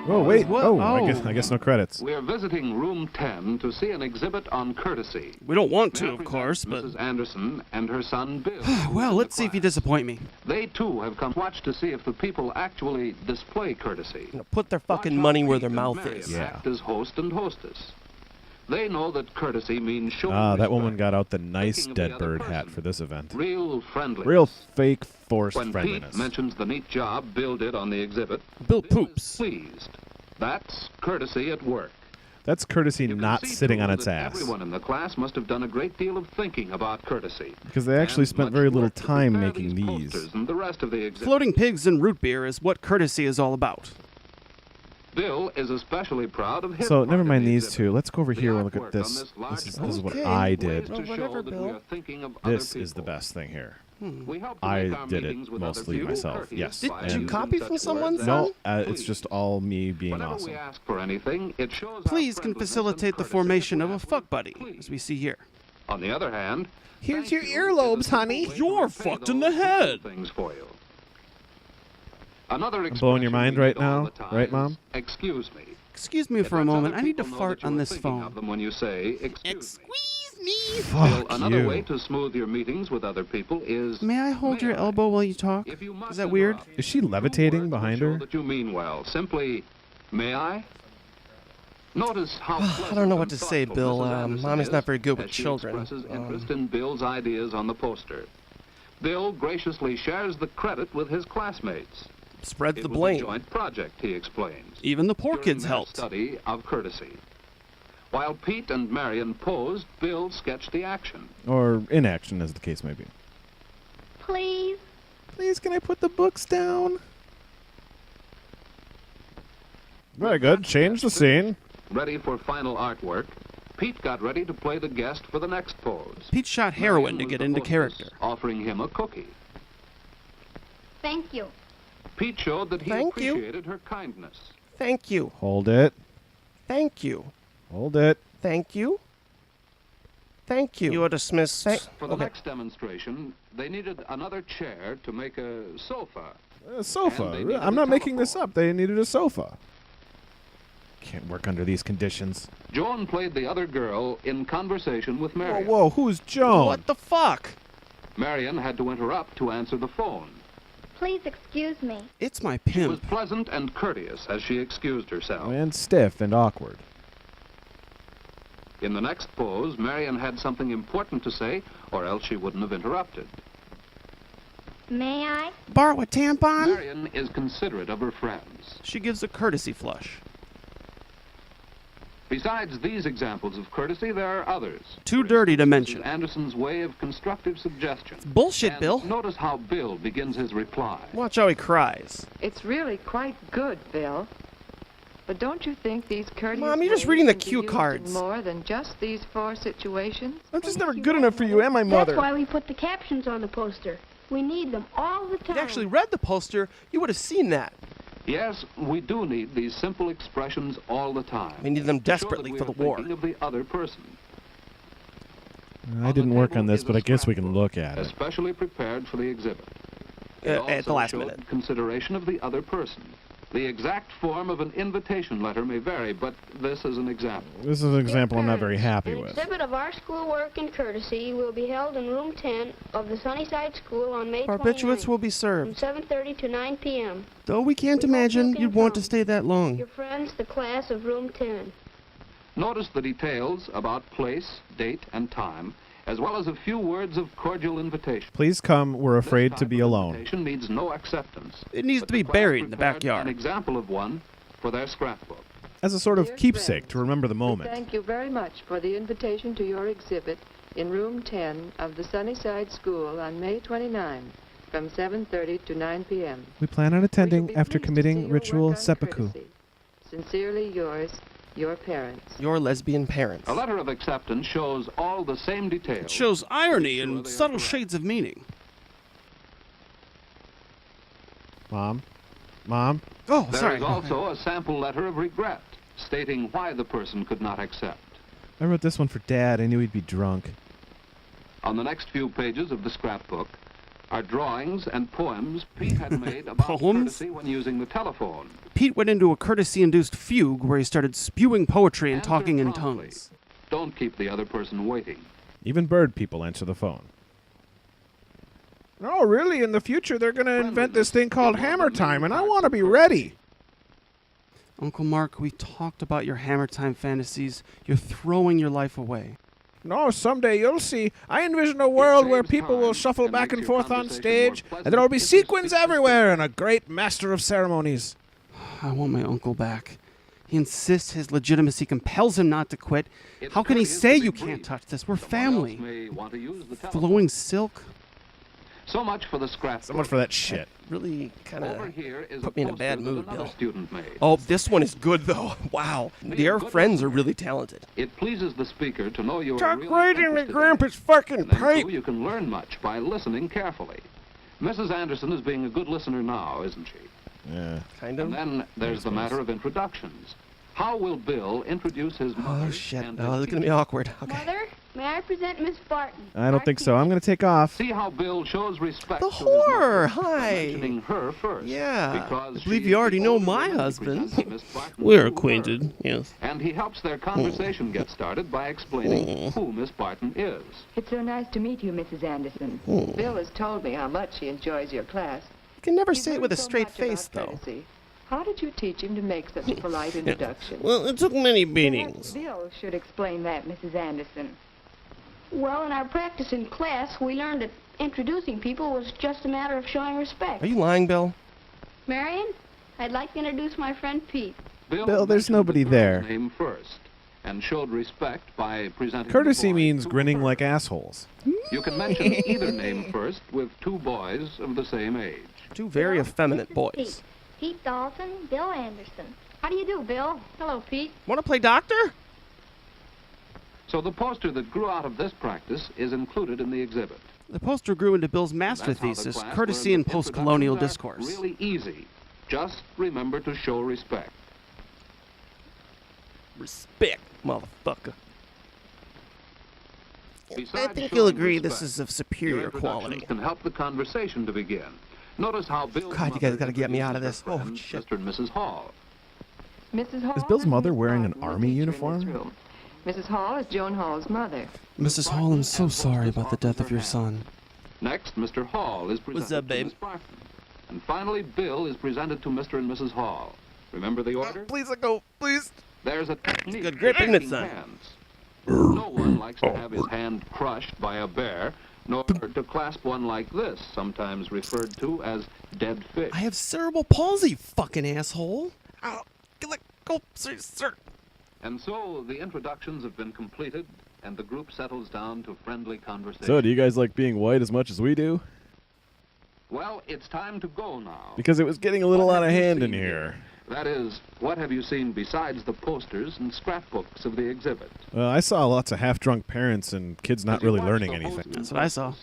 Oh, wait. What? Oh, Oh. I guess no credits. We're visiting room 10 to see an exhibit on courtesy. We don't want to, May I of present course, but... Mrs. Anderson and her son Bill. who is Well, in let's the see if you class. disappoint me. They too have come watch to see if the people actually display courtesy. Put their fucking Watch money how where Pete their and mouth Marion is. Yeah. act as host and hostess. They know that courtesy means showing Ah, that respect, woman got out the nice thinking of the dead other bird person. hat for this event. Real friendliness. Real fake forced When friendliness. Pete mentions the neat job Bill did on the exhibit, Bill Bill is poops. pleased. That's courtesy at work. That's courtesy You can not see, sitting too, on its that ass. Everyone in the class must have done a great deal of thinking about courtesy. Because they actually And spent much very little work to time prepare making these. posters and the rest of the exhibit. Floating pigs and root beer is what courtesy is all about. Bill is especially proud of his So part never of mind the these exhibit. two. Let's go over The here and look artwork at this. on this large This is what Okay. I ways did. to Oh, show whatever, that Bill. we are thinking of other This is the people. best thing here. We hope to I make our did it meetings with other mostly people myself, courteous yes. Did by you using copy such from words someone, as son? No, it's please. just all me being Whenever awesome. we ask for anything, it shows our Please can friendliness facilitate and the courtesy formation that of we a ask fuck for buddy, please. as we see here. On the other hand, Here's thank your you earlobes, is a simple honey. way to You're repay fucked in those the who do head. Things for you. Another I'm blowing your mind right expression we now, get all the right, time Mom? is, Excuse me. Excuse me It for a lets moment. other I need to people know fart that on you're this thinking of phone. them when you say, excuse me. Squeeze me! Fuck Another you. way to smooth your meetings with other people is. May I hold May your I? elbow while you talk? If you must Is that weird? interrupt, Is she two levitating words will behind show her? That you mean well. Simply, may I? Notice how I don't know what to pleasant say, and Bill. thoughtful Mrs. Anderson Mommy's not is very good with as she children. expresses interest in Bill's ideas on the poster. Bill graciously shares the credit with his classmates. Spread It the was a blame. joint project, he explains. Even the poor during kids their helped. Study of courtesy. While Pete and Marion posed, Bill sketched the action. Or inaction, as the case may be. Please. Please, can I put the books down? Very good. Change the scene. Ready for final artwork, Pete got ready to play the guest for the next pose. Pete shot heroin Marion to was get the into hostess, character. offering him a cookie. Thank you. Pete showed that he Thank you. appreciated her kindness. Thank you. Hold it. Thank you. Hold it. Thank you. Thank you. You are dismissed. For the next demonstration, they needed another chair to make a sofa. A And sofa. they needed I'm a not making this telephone. up. They needed a sofa. Can't work under these conditions. Joan played the other girl in conversation with Whoa, Marion. whoa. Who's Joan? What the fuck? Marion had to interrupt to answer the phone. Please excuse me. It's my She was pimp. pleasant and courteous as she excused herself. And stiff and awkward. In the next pose, Marion had something important to say, or else she wouldn't have interrupted. May I? Borrow a tampon? Marion is considerate of her friends. She gives a courtesy flush. Besides these examples of courtesy, there are others. Too For dirty to instance, mention. Mrs. Anderson's way of constructive suggestion. Bullshit, And Bill. Notice how Bill begins his reply. Watch how he cries. It's really quite good, Bill. But don't you think these courteous Mom, you're just ways reading the can be cue used in cards. more than just these 4 situations? I'm just never good enough for you and my mother. That's why we put the captions on the poster. We need them all the If time. you actually read the poster, you would have seen that. Yes, we do need these simple expressions all the time. We need them to show that desperately we for are the war. thinking of the other person. I didn't work on table this, is but a I guess we can scrapbook, look at it. Especially prepared for the exhibit. It At the also last showed minute. consideration of the other person. The exact form of an invitation letter may vary, but this is an example. This is an example I'm not very happy An with. exhibit of our schoolwork and courtesy will be held in room 10 of the Sunnyside School on May 29th Barbiturates will be from served. 7:30 to 9 p.m. Though we can't We hope imagine you can you'd want to come. stay that long. Your friends, the class of room 10. Notice the details about place, date, and time, as well as a few words of cordial invitation. Please come. We're This afraid to type be of alone. invitation needs no acceptance. It needs But to be the class buried in the prepared backyard. An example of one for their scrapbook. As a sort of Dear keepsake friends, to remember the moment. Thank you very much for the invitation to your exhibit in room 10 of the Sunnyside School on May 29 from 7:30 to 9 p.m. We plan on We shall attending be after pleased to see committing your ritual work on seppuku. courtesy. Sincerely yours, your parents. Your lesbian parents. A letter of acceptance shows all the same details. It shows irony Sure and they are subtle correct. shades of meaning. Mom? Mom? Oh, There sorry. is also a sample letter of regret, stating why the person could not accept. I wrote this one for Dad. I knew he'd be drunk. On the next few pages of the scrapbook are drawings and poems Pete had made about Poems? courtesy when using the telephone. Pete went into a courtesy-induced fugue where he started spewing poetry and Answer talking in promptly. tongues. Don't keep the other person waiting. Even bird people answer the phone. No, really, in the future they're going to invent this thing called hammer time, and I want to be ready. Uncle Mark, we talked about your hammer time fantasies. You're throwing your life away. No, someday you'll see. I envision a world where saves people will time shuffle and back makes and your forth on conversation stage, more and there will be pleasant if you sequins speak everywhere and a great master of ceremonies. I want my uncle back. He insists his legitimacy compels him not to quit. It's How can he courteous say to be you can't brief. touch this? We're Someone else family. may want to use the telephone. Flowing silk? So much for the scrapbook. So much for that shit. Really kind Over of here is put me in a poster bad that mood, another Bill. student made. Oh, this one is good, though. Wow. Their good friends are listener. really talented. It pleases the speaker to know you are Talk really right in the interested grandpa's fucking And then, pipe. too, you can learn much by listening carefully. Mrs. Anderson is being a good listener now, isn't she? Yeah. Kind And of. then there's the matter of introductions. How will Bill introduce his mother? Oh, shit. and Oh, his this is going to be teacher? awkward. Okay. Mother, may I present Miss Barton? I don't think so. I'm going to take off. See how Bill shows respect The to his mother whore. by Hi. mentioning her first. Yeah. Because I believe she you is already the know older my woman who husband. presents Miss Barton We're to her. acquainted, yes. And he helps their conversation get started by explaining who Miss Barton is. It's so nice to meet you, Mrs. Anderson. Bill has told me how much he enjoys your class. You can never He's say it learned with a so straight much face, about though. courtesy. How did you teach him to make such a polite introduction? Well, it took many Perhaps beatings. Bill should explain that, Mrs. Anderson. Well, in our practice in class, we learned that introducing people was just a matter of showing respect. Are you lying, Bill? Marion, I'd like to introduce my friend Pete. Bill, there's mentioned nobody the there. girl's name first and showed respect by presenting Courtesy the boy means to grinning her. like assholes. You can mention either name first with two boys of the same age. Two very effeminate This is boys. Pete. Pete Dalton, Bill Anderson. How do you do, Bill? Hello, Pete. Want to play doctor? So the poster that grew out of this practice is included in the exhibit. The poster grew into Bill's master That's how the thesis, class Courtesy learned in that Post-Colonial introductions are Discourse. Really easy. Just remember to show respect. Respect, motherfucker. I Besides think you'll showing agree this respect, is of your superior introductions quality. can help the conversation to begin. Notice how Bill. God, you guys gotta get me out of this. Oh, shit. Mr. and Mrs. Hall. Mrs. Hall Bill's and mother Miss wearing an Barton, the army teacher in uniform? this room. Mrs. Hall is Joan Hall's mother. Mrs. Hall, I'm so sorry about the death of your son. Next, Mr. Hall is presented What's up, to babe? Miss Barton. And finally, Bill is presented to Mr. and Mrs. Hall. Remember the order? Please let go. Please. There's a technique good grip, for isn't it, shaking son? hands. No one likes to have his hand crushed by a bear, nor to clasp one like this, sometimes referred to as dead fish. I have cerebral palsy, you fucking asshole. Ow. Let go, sir. And so the introductions have been completed, and the group settles down to friendly conversation. So, do you guys like being white as much as we do? Well, it's time to go now. Because it was getting a little What out of have you hand in seen here. That is, what have you seen besides the posters and scrapbooks of the exhibit? Well, I saw lots of half-drunk parents and kids not As you really watch learning the anything. hosts That's what I saw. and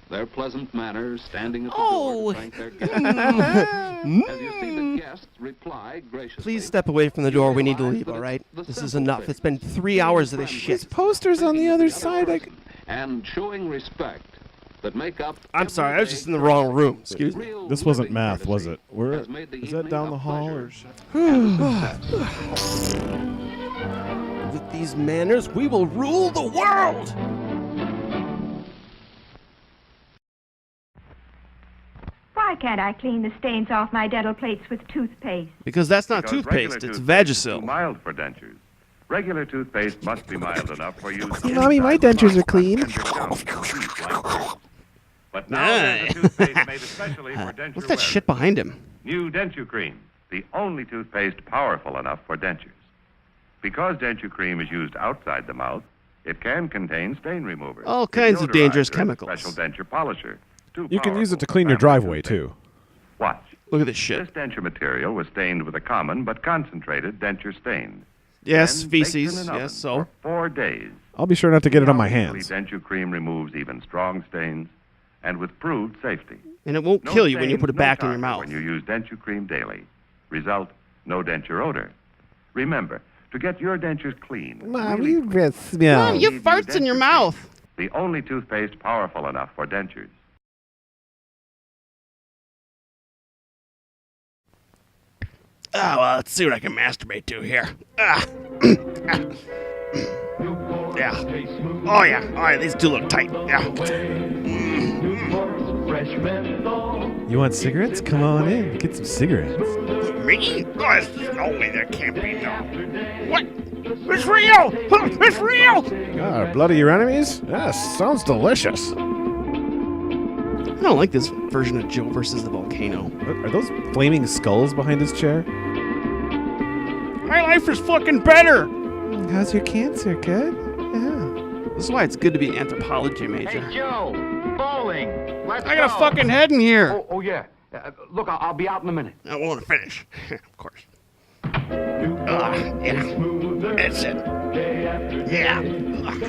their pleasant manners, standing at the Oh. door to thank their guests. As you see the guests reply graciously. Please step away from the door. We need to realize leave, that all right? it's the This is simple enough. things. It's been 3 hours of this Being shit. friendly, Posters on the thinking of other other side. person, and showing respect that make up. I'm sorry, I was just in the everyday wrong room. courtesy. Excuse me. Real This wasn't living math, was courtesy it? Where has made the is that evening down a the hall or? pleasure. With these manners, we will rule the world! Why can't I clean the stains off my dental plates with toothpaste? Because that's not Because regular toothpaste, it's toothpaste is too Vagisil. mild for dentures. Regular toothpaste must be mild enough for use. Mommy, my dentures are clean. But now there's a toothpaste made especially for denture What's that wearers. shit behind him? New Denture Cream, the only toothpaste powerful enough for dentures. Because Denture Cream is used outside the mouth, it can contain stain removers. All kinds of dangerous deodorizer, and chemicals. Special denture polisher. Too You can use it to powerful clean your for family driveway toothpaste. too. Watch. Look at this shit. This denture material was stained with a common but concentrated denture stain. Yes, Then baked in feces. an oven Yes, so. for 4 days. I'll be sure not to get it on my How easily hands. Denture Cream removes even strong stains, and with proved safety. And it won't No kill you when you stains, put it no back in your tartar mouth. When you use Denture Cream daily. Result, no denture odor. Remember, to get your dentures clean, Mom, really you clean, just smell. Mom, you need farts in your Denture mouth. Cream, the only toothpaste powerful enough for dentures. Oh, well, let's see what I can masturbate to here. Yeah. Oh, yeah. All right, these two look tight. Yeah. You want cigarettes? Come on in. Get some cigarettes. Me? Oh, there's no way there can't be no. What? It's real! It's real! God, blood of your enemies? Yeah, sounds delicious. I don't like this version of Joe versus the volcano. Are those flaming skulls behind his chair? My life is fucking better! How's your cancer? Good? Yeah. This is why it's good to be an anthropology major. Hey, Joe, bowling. Let's I got go. a fucking head in here. Oh yeah. Look, I'll be out in a minute. I want to finish. Of course. Yeah. That's it. Yeah.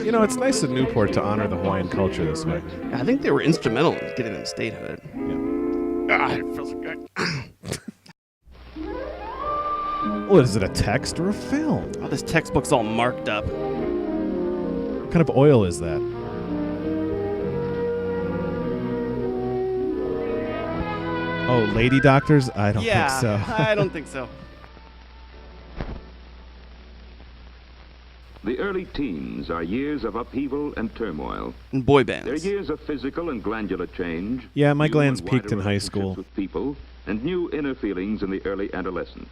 You know, it's nice of Newport to honor the Hawaiian culture this way. I think they were instrumental in getting them statehood. It feels good. Well, is it a text or a film? Oh, this textbook's all marked up. What kind of oil is that? Oh, lady doctors? I don't think so. I don't think so. The early teens are years of upheaval and turmoil. And boy They're bands. years of physical and glandular change. Yeah, my new glands and peaked wider in high relationships school. With people and new inner feelings in the early adolescent.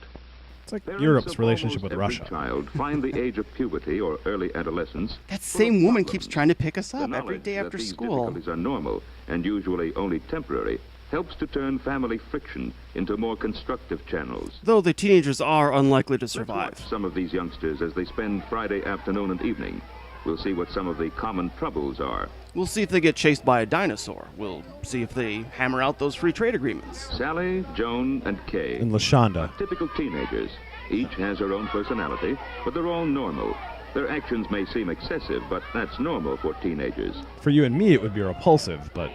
It's like Parents Europe's of relationship almost with every Russia. child find the age of puberty or early adolescence. That same woman keeps trying to pick us The up every knowledge day that after these school. difficulties are normal and usually only temporary helps to turn family friction into more constructive channels. Though the teenagers are unlikely to Let's survive. watch some of these youngsters as they spend Friday afternoon and evening. We'll see what some of the common troubles are. We'll see if they get chased by a dinosaur. We'll see if they hammer out those free trade agreements. Sally, Joan, and Kay. And LaShonda. Typical teenagers. Each has her own personality, but they're all normal. Their actions may seem excessive, but that's normal for teenagers. For you and me, it would be repulsive, but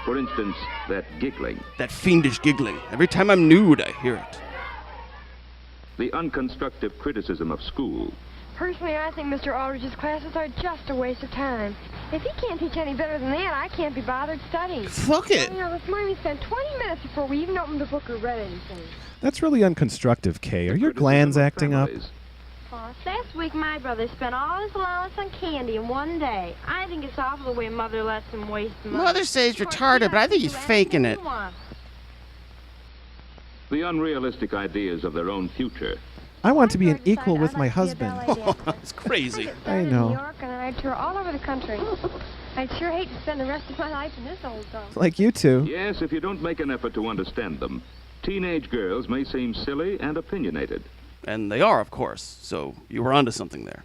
For instance, that giggling. That fiendish giggling. Every time I'm nude, I hear it. The unconstructive criticism of school. Personally, I think Mr. Aldrich's classes are just a waste of time. If he can't teach any better than that, I can't be bothered studying. Fuck it. You know, this morning we spent 20 minutes before we even opened the book or read anything. that's really unconstructive, Kay. Are your Criticism glands of acting up? families. Boss, last week my brother spent all his allowance on candy in one day. I think it's awful the way Mother lets him waste money. Mother says he's retarded, but I think he's faking it. The unrealistic ideas of their own future. I want to be an equal with my husband. It's crazy. I New know. York and I'd tour all over the country. I'd sure hate to spend the rest of my life in this old dog. Like you two. Yes, if you don't make an effort to understand them, teenage girls may seem silly and opinionated. And they are, of course. So you were onto something there.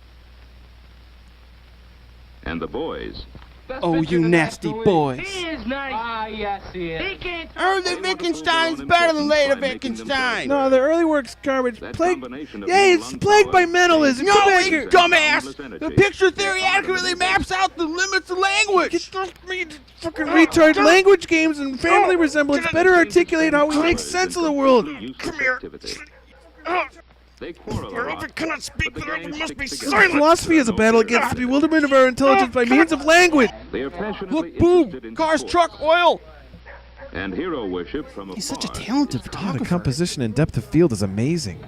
And the boys. Oh, you nasty boys. is nice. Ah, yes, he is. He can't. Early Wittgenstein's better than later Wittgenstein. No, the early work's garbage. That Plagued. combination of Yeah, evil it's lung plagued by power, mentalism. No, Come back you here. dumbass! The picture theory accurately maps out the limits of language. Fucking retard language games and family resemblance better articulate how we make sense of the world. Come here. They quarrel a lot, cannot speak, but the gang must be sticks together. Philosophy is a battle against the bewilderment of our intelligence by means of language. They are passionately Look, boom! interested in Cars, sports truck, oil! and hero worship from He's such a afar. talented God, the photographer. composition and depth of field is amazing.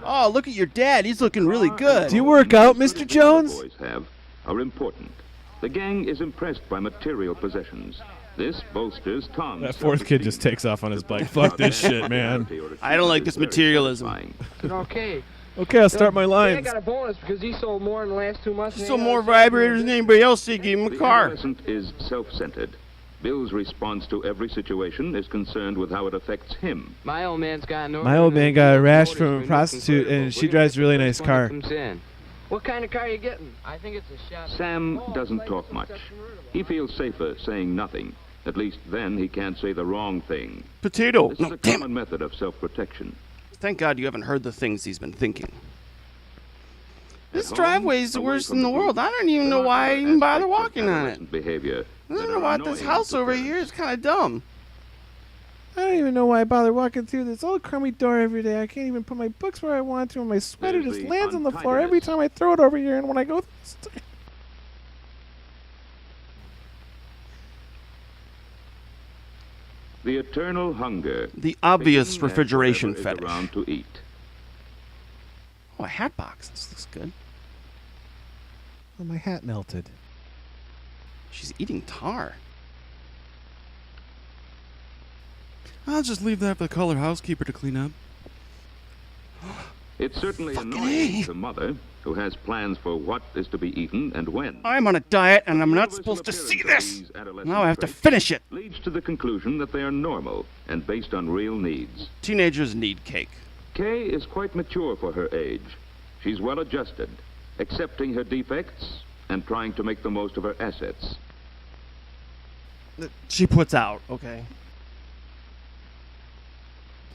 Oh, look at your dad. He's looking really good. Do you work out, Mr. The Jones? boys have are important. The gang is impressed by material possessions. This bolsters Tom's That fourth kid just takes off on his bike. Fuck this shit, man. I don't like this materialism. Okay. Okay, I'll start my I lines. got a bonus because he sold more in the last 2 months. He sold more vibrators than anybody else. He gave him a The car. adolescent is self-centered. Bill's response to every situation is concerned with how it affects him. My old man's got an My old man got a rash from a prostitute, and she drives a really nice car. What kind of car are you getting? I think it's a shot. Sam doesn't talk much. He feels safer saying nothing. At least then he can't say the wrong thing. Potato. This No, is a damn common method of self-protection. it. Thank God you haven't heard the things he's been thinking. This At driveway is the home, away worst from in the the world. group, I don't even there know are why I other even bother aspects of walking on it. adolescent behavior I don't that know are why this annoying house to over parents. here is kind of dumb. I don't even know why I bother walking through this old crummy door every day. I can't even put my books where I want to, and my sweater There's just the lands on the floor every untidiness. time I throw it over here. And when I go, The eternal hunger. The obvious Picking at refrigeration whatever is fetish. around to eat. Oh, a hat box. This looks good. Oh, my hat melted. She's eating tar. I'll just leave that for the colored housekeeper to clean up. It's certainly Fucking annoying A. to Mother, who has plans for what is to be eaten and when. I'm on a diet, and I'm not Universal supposed to see appearance of this. these adolescent Now I have to traits finish it. Leads to the conclusion that they are normal and based on real needs. Teenagers need cake. Kay is quite mature for her age. She's well adjusted, accepting her defects and trying to make the most of her assets. She puts out, okay.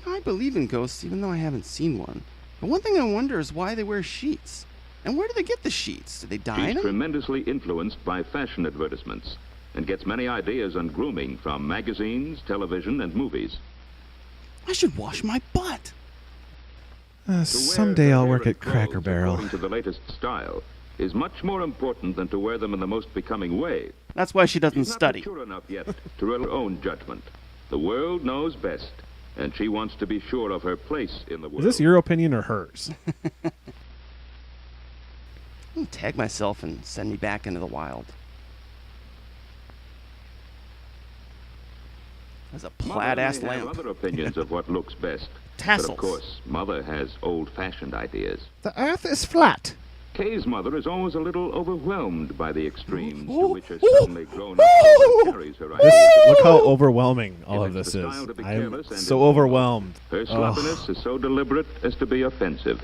I believe in ghosts, even though I haven't seen one. But one thing I wonder is why they wear sheets. And where do they get the sheets? Do they dye She's them? tremendously influenced by fashion advertisements and gets many ideas on grooming from magazines, television, and movies. I should wash my butt. To wear Someday her I'll work favorite at Cracker clothes Barrel. according to the latest style is much more important than to wear them in the most becoming way. That's why she doesn't She's study. not mature enough yet to her own judgment. The world knows best, and she wants to be sure of her place in the world. Is this your opinion or hers? I'll tag myself and send me back into the wild. That's a plaid-ass Mother may have lamp. other opinions of what looks best. Tassels. But of course, Mother has old-fashioned ideas. The earth is flat. Kay's mother is always a little overwhelmed by the extremes to Ooh, which her ooh, suddenly grown-up mother carries her ideas. Look how overwhelming all of It's this the is. style to be I'm careless and so immoral. overwhelmed. Her sloppiness is so deliberate as to be offensive.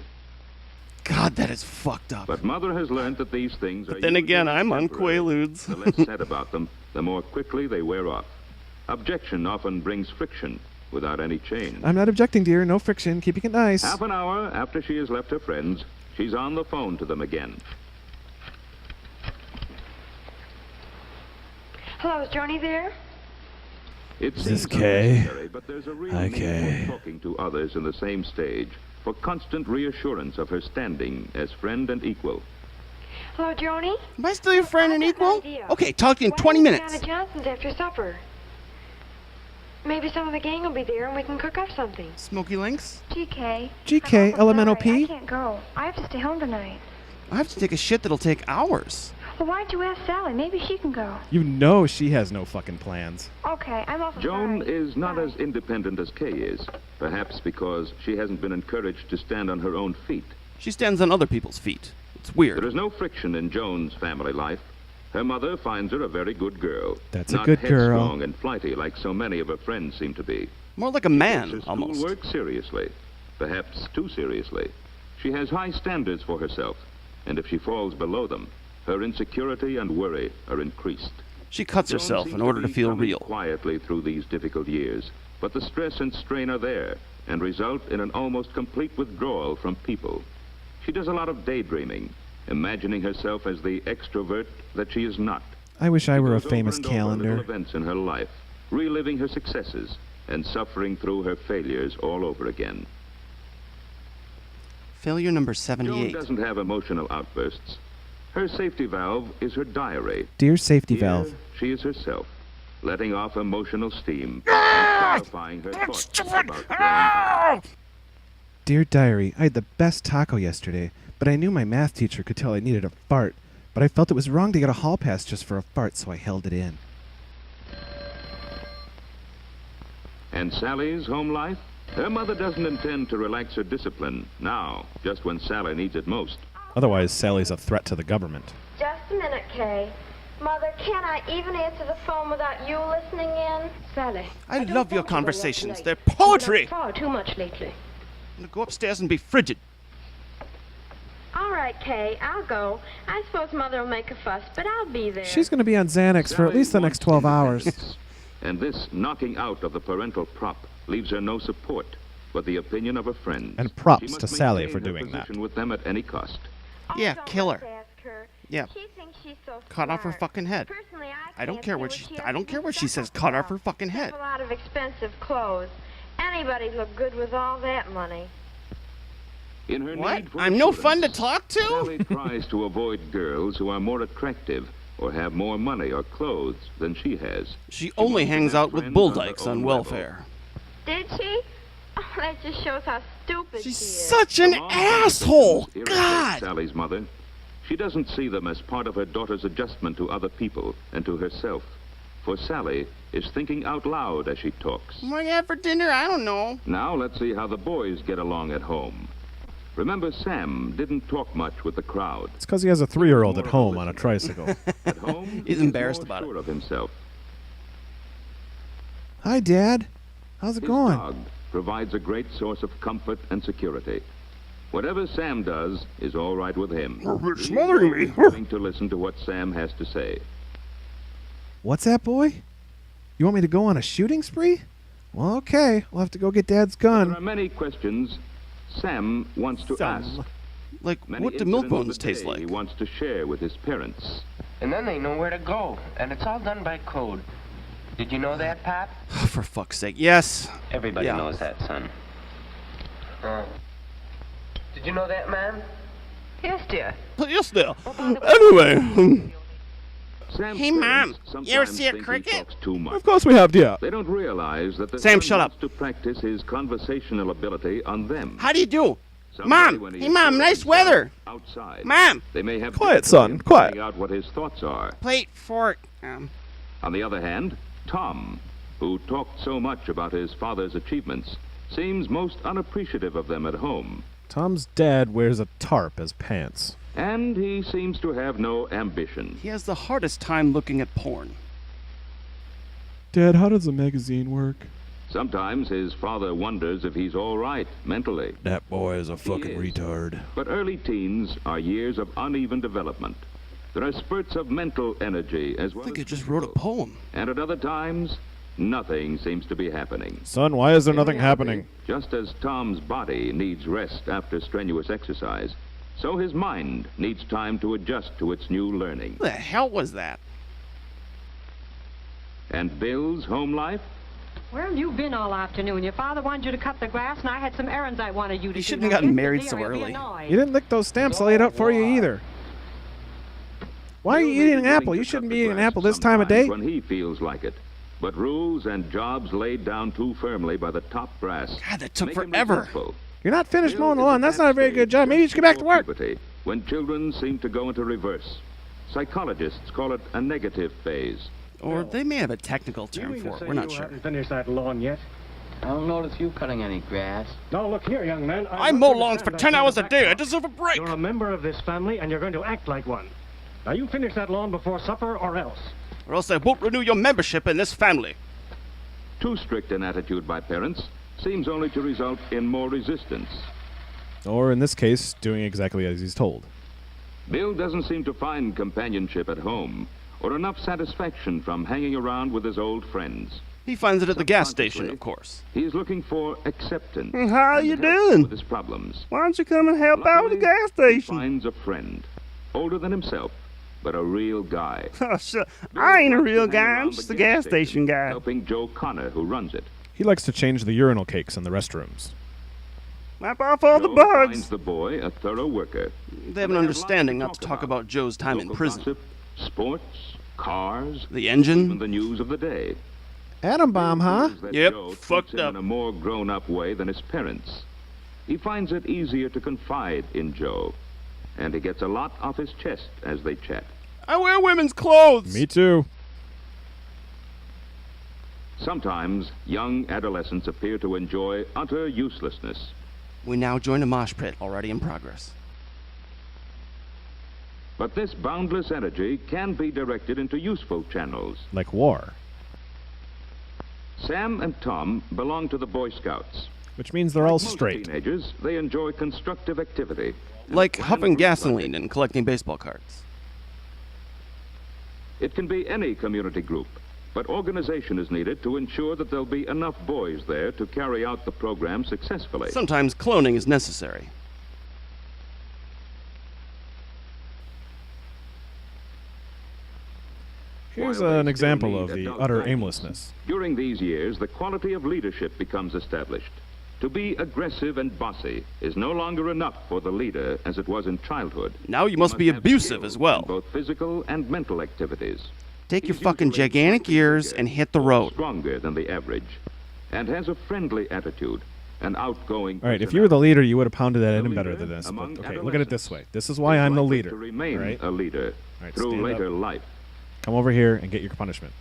God, that is fucked up. But Mother has learned that these things are Then again, usually I'm on temporary. Quaaludes. The less said about them, the more quickly they wear off. Objection often brings friction without any change. I'm not objecting, dear. No friction. Keeping it nice. Half an hour after she has left her friends, she's on the phone to them again. Hello, is Joni there? It Is this seems Kay? unnecessary, but there's a real Hi, need Kay. for talking to others in the same stage for constant reassurance of her standing as friend and equal. Hello, Joni? Am I still your friend and I've got an equal? idea. Okay, talk to you in Why 20 don't we minutes. go down to Johnson's after supper? Maybe some of the gang will be there and we can cook up something. Smoky Links? GK. GK, elemental I P. can't go. I have to stay home tonight. I have to take a shit that'll take hours. Well, why don't you ask Sally? Maybe she can go. You know she has no fucking plans. Okay, I'm awful Joan sorry. is not Bye. as independent as Kay is, perhaps because she hasn't been encouraged to stand on her own feet. She stands on other people's feet. It's There weird. is no friction in Joan's family life. Her mother finds her a very good girl. That's a not good girl. headstrong and flighty like so many of her friends seem to be. More like a Takes man, her almost. schoolwork seriously, perhaps too seriously. She has high standards for herself, and if she falls below them, her insecurity and worry are increased. She cuts Joan herself seems in order to be feel coming real. quietly through these difficult years, but the stress and strain are there and result in an almost complete withdrawal from people. She does a lot of daydreaming, imagining herself as the extrovert that she is not. I wish I She were a goes over famous and over calendar. little events in her life, reliving her successes and suffering through her failures all over again. Failure number Joan 78. doesn't have emotional outbursts. Her safety valve is her diary. Dear safety Here, valve. she is herself, letting off emotional steam and clarifying her thoughts about growing up. Dear diary, I had the best taco yesterday, but I knew my math teacher could tell I needed a fart. But I felt it was wrong to get a hall pass just for a fart, so I held it in. And Sally's home life? Her mother doesn't intend to relax her discipline now, just when Sally needs it most. Otherwise, Sally's a threat to the government. Just a minute, Kay. Mother, can I even answer the phone without you listening in? Sally. I love your conversations. They're poetry. Far too much lately. I'm gonna go upstairs and be frigid. All right, Kay, I'll go. I suppose Mother will make a fuss, but I'll be there. She's going to be on Xanax for at Sally least the wants next 12 hours. independence, and this knocking out of the parental prop leaves her no support but the opinion of her friends. And props She must to Sally maintain for her doing that. position with them at any cost. Yeah, don't kill let's her. ask her. Yeah. She thinks she's so Cut off her smart. fucking head. Personally, I don't can't care see what she. has I don't to care be what she stuck says. up Cut off about. her fucking She head. has a lot of expensive clothes. Anybody'd look good with all that money. In her What? need for I'm no fun to assurance, talk to? Sally tries to avoid girls who are more attractive or have more money or clothes than she has. She only hangs out with bull dykes on welfare. Did she? Oh, that just shows how stupid She's she is. such an asshole! Irritate God! Sally's mother. She doesn't see them as part of her daughter's adjustment to other people and to herself. For Sally is thinking out loud as she talks. What am I gonna have for dinner? I don't know. Now let's see how the boys get along at home. Remember, Sam didn't talk much with the crowd. It's because he has a 3-year-old at home on a tricycle. At home, He's embarrassed more about it. sure of himself. Hi, Dad. How's it His going? dog provides a great source of comfort and security. Whatever Sam does is all right with him. It's smothering me. Willing to listen to what Sam has to say. What's that, boy? You want me to go on a shooting spree? Well, okay. We'll have to go get Dad's There gun. are many questions Sam wants to ask. Like, Many what do milk incidents of bones the taste day like? He wants to share with his parents. And then they know where to go. And it's all done by code. Did you know that, Pop? For fuck's sake, yes. Everybody Yeah. knows that, son. Did you know that, ma'am? Yes, dear. Yes, there. Anyway, Sam's Hey, parents Mom, you ever sometimes see a think he cricket? talks too much. Of course we have, yeah. They don't realize that the Sam, son shut wants up. to practice his conversational ability on them. how do you do? Someday Mom! when he Hey, is Mom, sure of nice himself weather! Outside. Mom! They may have Quiet, difficulty son, in quiet. finding out what his thoughts are. Plate, fork. On the other hand, Tom, who talked so much about his father's achievements, seems most unappreciative of them at home. Tom's dad wears a tarp as pants. And he seems to have no ambition. He has the hardest time looking at porn. Dad, how does a magazine work? Sometimes his father wonders if he's all right mentally. That boy is a fucking retard. But early teens are years of uneven development. There are spurts of mental energy as I well think as I just wrote a physical. poem. And at other times, nothing seems to be happening. Son, why is there In nothing reality, happening? Just as Tom's body needs rest after strenuous exercise, so his mind needs time to adjust to its new learning. What the hell was that? And Bill's home life? Where have you been all afternoon? Your father wanted you to cut the grass, and I had some errands I wanted you to do. He shouldn't have Now, gotten here's the married deer, so he'll be early. annoyed. You didn't lick those stamps I laid out for you either. Why are you Bill may eating be an willing apple? to You cut shouldn't the be eating an grass apple this time of day. sometimes when he feels like it. But rules and jobs laid down too firmly by the top brass. God, that took make him forever. resentful. You're not finished Bill mowing the is lawn. at That's that not a very stage good job. Maybe you just should get back to before work. puberty, when children seem to go into reverse. Psychologists call it a negative phase. Or they may have a technical term for it. We're not sure. Finished that lawn yet? I don't notice you cutting any grass. Now look here, young man. I mow lawns for 10 hours a day. I deserve a break. You're a member of this family, and you're going to act like one. Now you finish that lawn before supper, or else. Or else I won't renew your membership in this family. Too strict an attitude by parents seems only to result in more resistance. Or in this case, doing exactly as he's told. Bill doesn't seem to find companionship at home or enough satisfaction from hanging around with his old friends. He finds it at the gas station, of course. He's looking for acceptance. How and you help doing? With his problems. Why don't you come and help out with the gas He station? finds a friend, older than himself, but a real guy. Oh, sure. I ain't a real Hang guy. around I'm the just a gas station guy. helping Joe Connor, who runs it. He likes to change the urinal cakes in the restrooms. Map off all the Joe bugs. finds the boy a thorough worker. They have an understanding not to talk about Joe's time in Local prison. gossip, sports, cars, The even engine. the news of the day. Atom bomb, huh? Feels that Yep, Joe treats fucked him up. in a more grown-up way than his parents. He finds it easier to confide in Joe, and he gets a lot off his chest as they chat. I wear women's clothes. Me too. Sometimes young adolescents appear to enjoy utter uselessness. We now join a mosh pit already in progress. But this boundless energy can be directed into useful channels. Like war. Sam and Tom belong to the Boy Scouts. Which means they're all Most straight. teenagers, they enjoy constructive activity. and Like plan a huffing group gasoline project. and collecting baseball cards. It can be any community group, but organization is needed to ensure that there'll be enough boys there to carry out the program successfully. Sometimes cloning is necessary. Here's While they an still example need of the adult utter guidance, aimlessness. During these years, the quality of leadership becomes established. To be aggressive and bossy is no longer enough for the leader as it was in childhood. Now you must be have abusive skills as well. in both physical and mental activities. Take your He's fucking usually gigantic ears and hit the road. Stronger than the average, and has a friendly attitude, an outgoing. All right, if you were the leader, you would have pounded that The in better leader than this. But, among okay, look at it this way. This is why is I'm the likely leader. To remain all right? a leader All right, through stand later up. life. Come over here and get your punishment.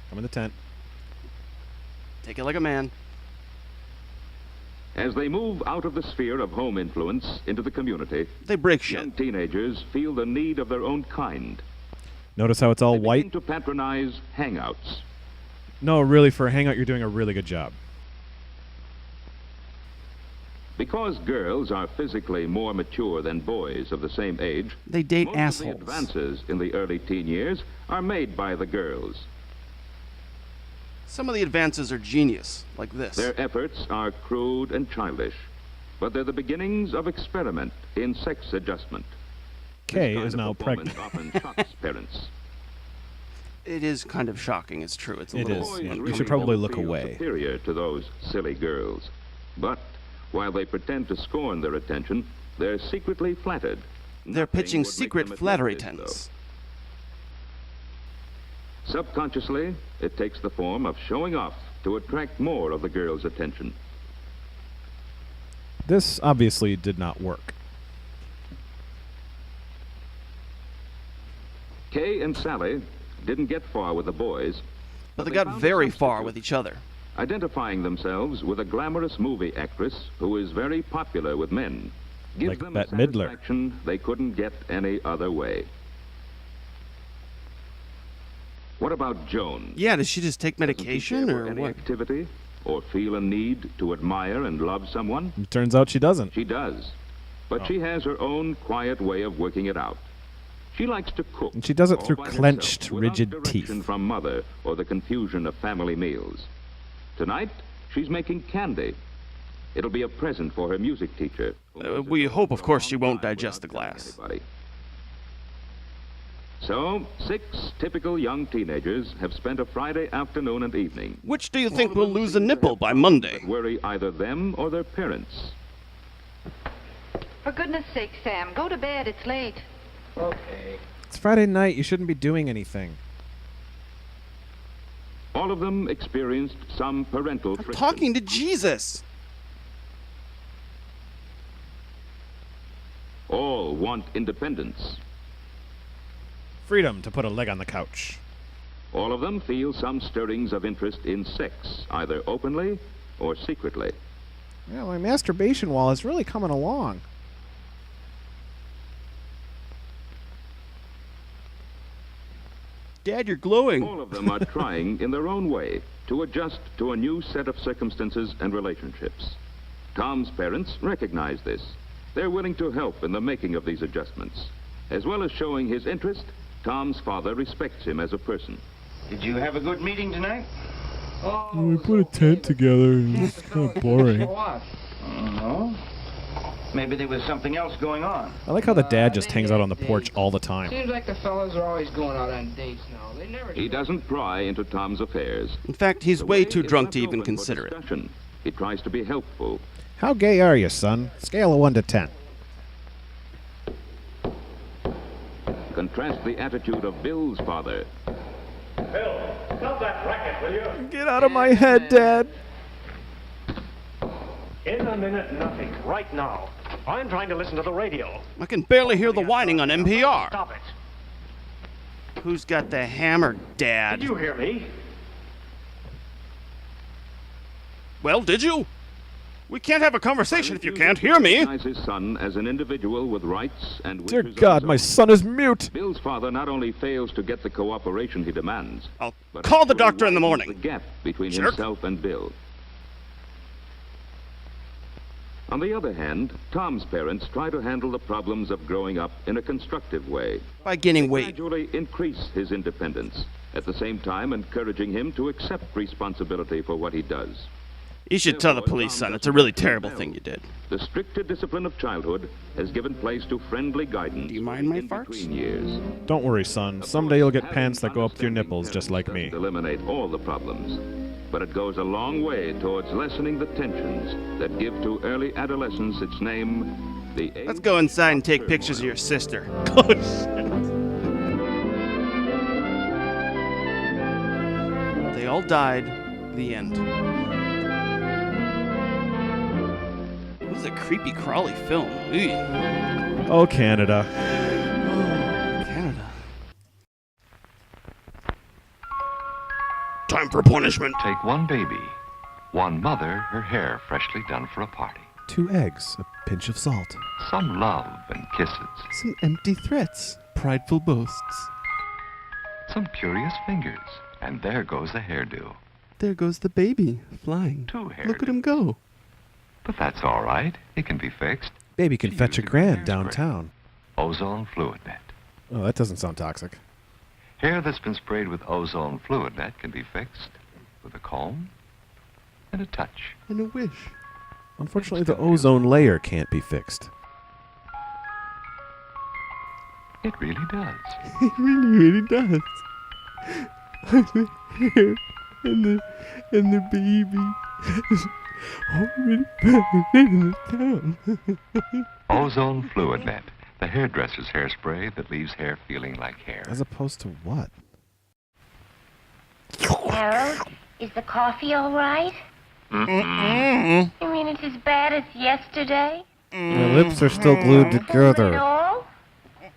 Come in the tent. Take it like a man. As they move out of the sphere of home influence into the community, They break shit. young teenagers feel the need of their own kind. Notice how it's all They begin white? to patronize hangouts. No, really, for a hangout, you're doing a really good job. Because girls are physically more mature than boys of the same age, They date most assholes. of the advances in the early teen years are made by the girls. Some of the advances are genius, like this. Their efforts are crude and childish, but they're the beginnings of experiment in sex adjustment. Kay This kind is of now performance pregnant. often shocks parents. It is kind of shocking, it's true. It's a It little is, yeah. You uncomfortable. should probably look Feel away. Superior to those silly girls. But while they pretend to scorn their attention, they're secretly flattered. They're Nothing pitching would make secret them flattery attractive, tents. though. Subconsciously, it takes the form of showing off to attract more of the girl's attention. This obviously did not work. Kay and Sally didn't get far with the boys, But they got found a very far substitute, with each other. identifying themselves with a glamorous movie actress who is very popular with men. Gives Like them Bette a Midler. satisfaction they couldn't get any other way. What about Joan? Yeah, does she just take medication Doesn't she or any what? activity or feel a need to admire and love someone? It turns out she doesn't. She does. But Oh. she has her own quiet way of working it out. She likes to cook. And she does it all through by clenched, herself, without rigid direction teeth. from mother or the confusion of family meals. Tonight, she's making candy. It'll be a present for her music teacher. We hope, of course, she won't digest the glass. Anybody. So, 6 typical young teenagers have spent a Friday afternoon and evening. Which do you think will lose a nipple by Monday? That worry either them or their parents. For goodness sake, Sam, go to bed. It's late. Okay. It's Friday night. You shouldn't be doing anything. All of them experienced some parental friction. Talking to Jesus. All want independence. Freedom to put a leg on the couch. All of them feel some stirrings of interest in sex, either openly or secretly. Well, my masturbation wall is really coming along. Dad, you're glowing. All of them are trying in their own way to adjust to a new set of circumstances and relationships. Tom's parents recognize this. They're willing to help in the making of these adjustments. As well as showing his interest, Tom's father respects him as a person. Did you have a good meeting tonight? We put a tent together. It's kind of boring. What? No. Maybe there was something else going on. I like how the dad just hangs out on the porch all the time. Seems like the fellas are always going out on dates now. They never. He doesn't pry into Tom's affairs. In fact, he's The way way too is drunk left to even open for consider it. discussion. He tries to be helpful. How gay are you, son? Scale of 1 to 10. Contrast the attitude of Bill's father. Bill, stop that racket, will you? Get out of my head, Dad. In a minute, nothing. Right now. I'm trying to listen to the radio. I can barely hear the whining on NPR. Stop it. Who's got the hammer, Dad? Did you hear me? Well, did you? We can't have a conversation if you can't hear me. Recognizes his son as an individual with rights and Dear wishes of God, his my own. son is mute. Bill's father not only fails to get the cooperation he demands, I'll but call the actually doctor in the widens morning. The gap between Jerk. himself and Bill. On the other hand, Tom's parents try to handle the problems of growing up in a constructive way. By gaining They weight. gradually increase his independence, at the same time encouraging him to accept responsibility for what he does. You should tell the police, son. It's a really terrible thing you did. The stricter discipline of childhood has given place to friendly guidance. Do you mind my in farts? between years. Don't worry, son. Someday you'll get pants that go up to your nipples just like me. Eliminate all the problems. but it goes a long way towards lessening the tensions that give to early adolescence its name, the age. Let's go inside and take pictures of your sister. Oh, shit. They all died. The end. This is a creepy, crawly film. Ew. Oh, Canada. Canada. Time for punishment. Take one baby, one mother, her hair freshly done for a party. 2 eggs, a pinch of salt. Some love and kisses. Some empty threats, prideful boasts. Some curious fingers. And there goes the hairdo. There goes the baby, flying. 2 hairdos. Look at him go. But that's all right. It can be fixed. Baby can fetch $1,000 downtown. Ozone Fluid Net. Oh, that doesn't sound toxic. Hair that's been sprayed with Ozone Fluid Net can be fixed with a comb and a touch. And a wish. Unfortunately, the ozone layer can't be fixed. It really does. It really does. The hair and the baby. Already in the town. Ozone Fluid Net, the hairdresser's hairspray that leaves hair feeling like hair. As opposed to what? Harold, is the coffee all right? Mm-mm. You mean it's as bad as yesterday? My lips are still glued At together. all?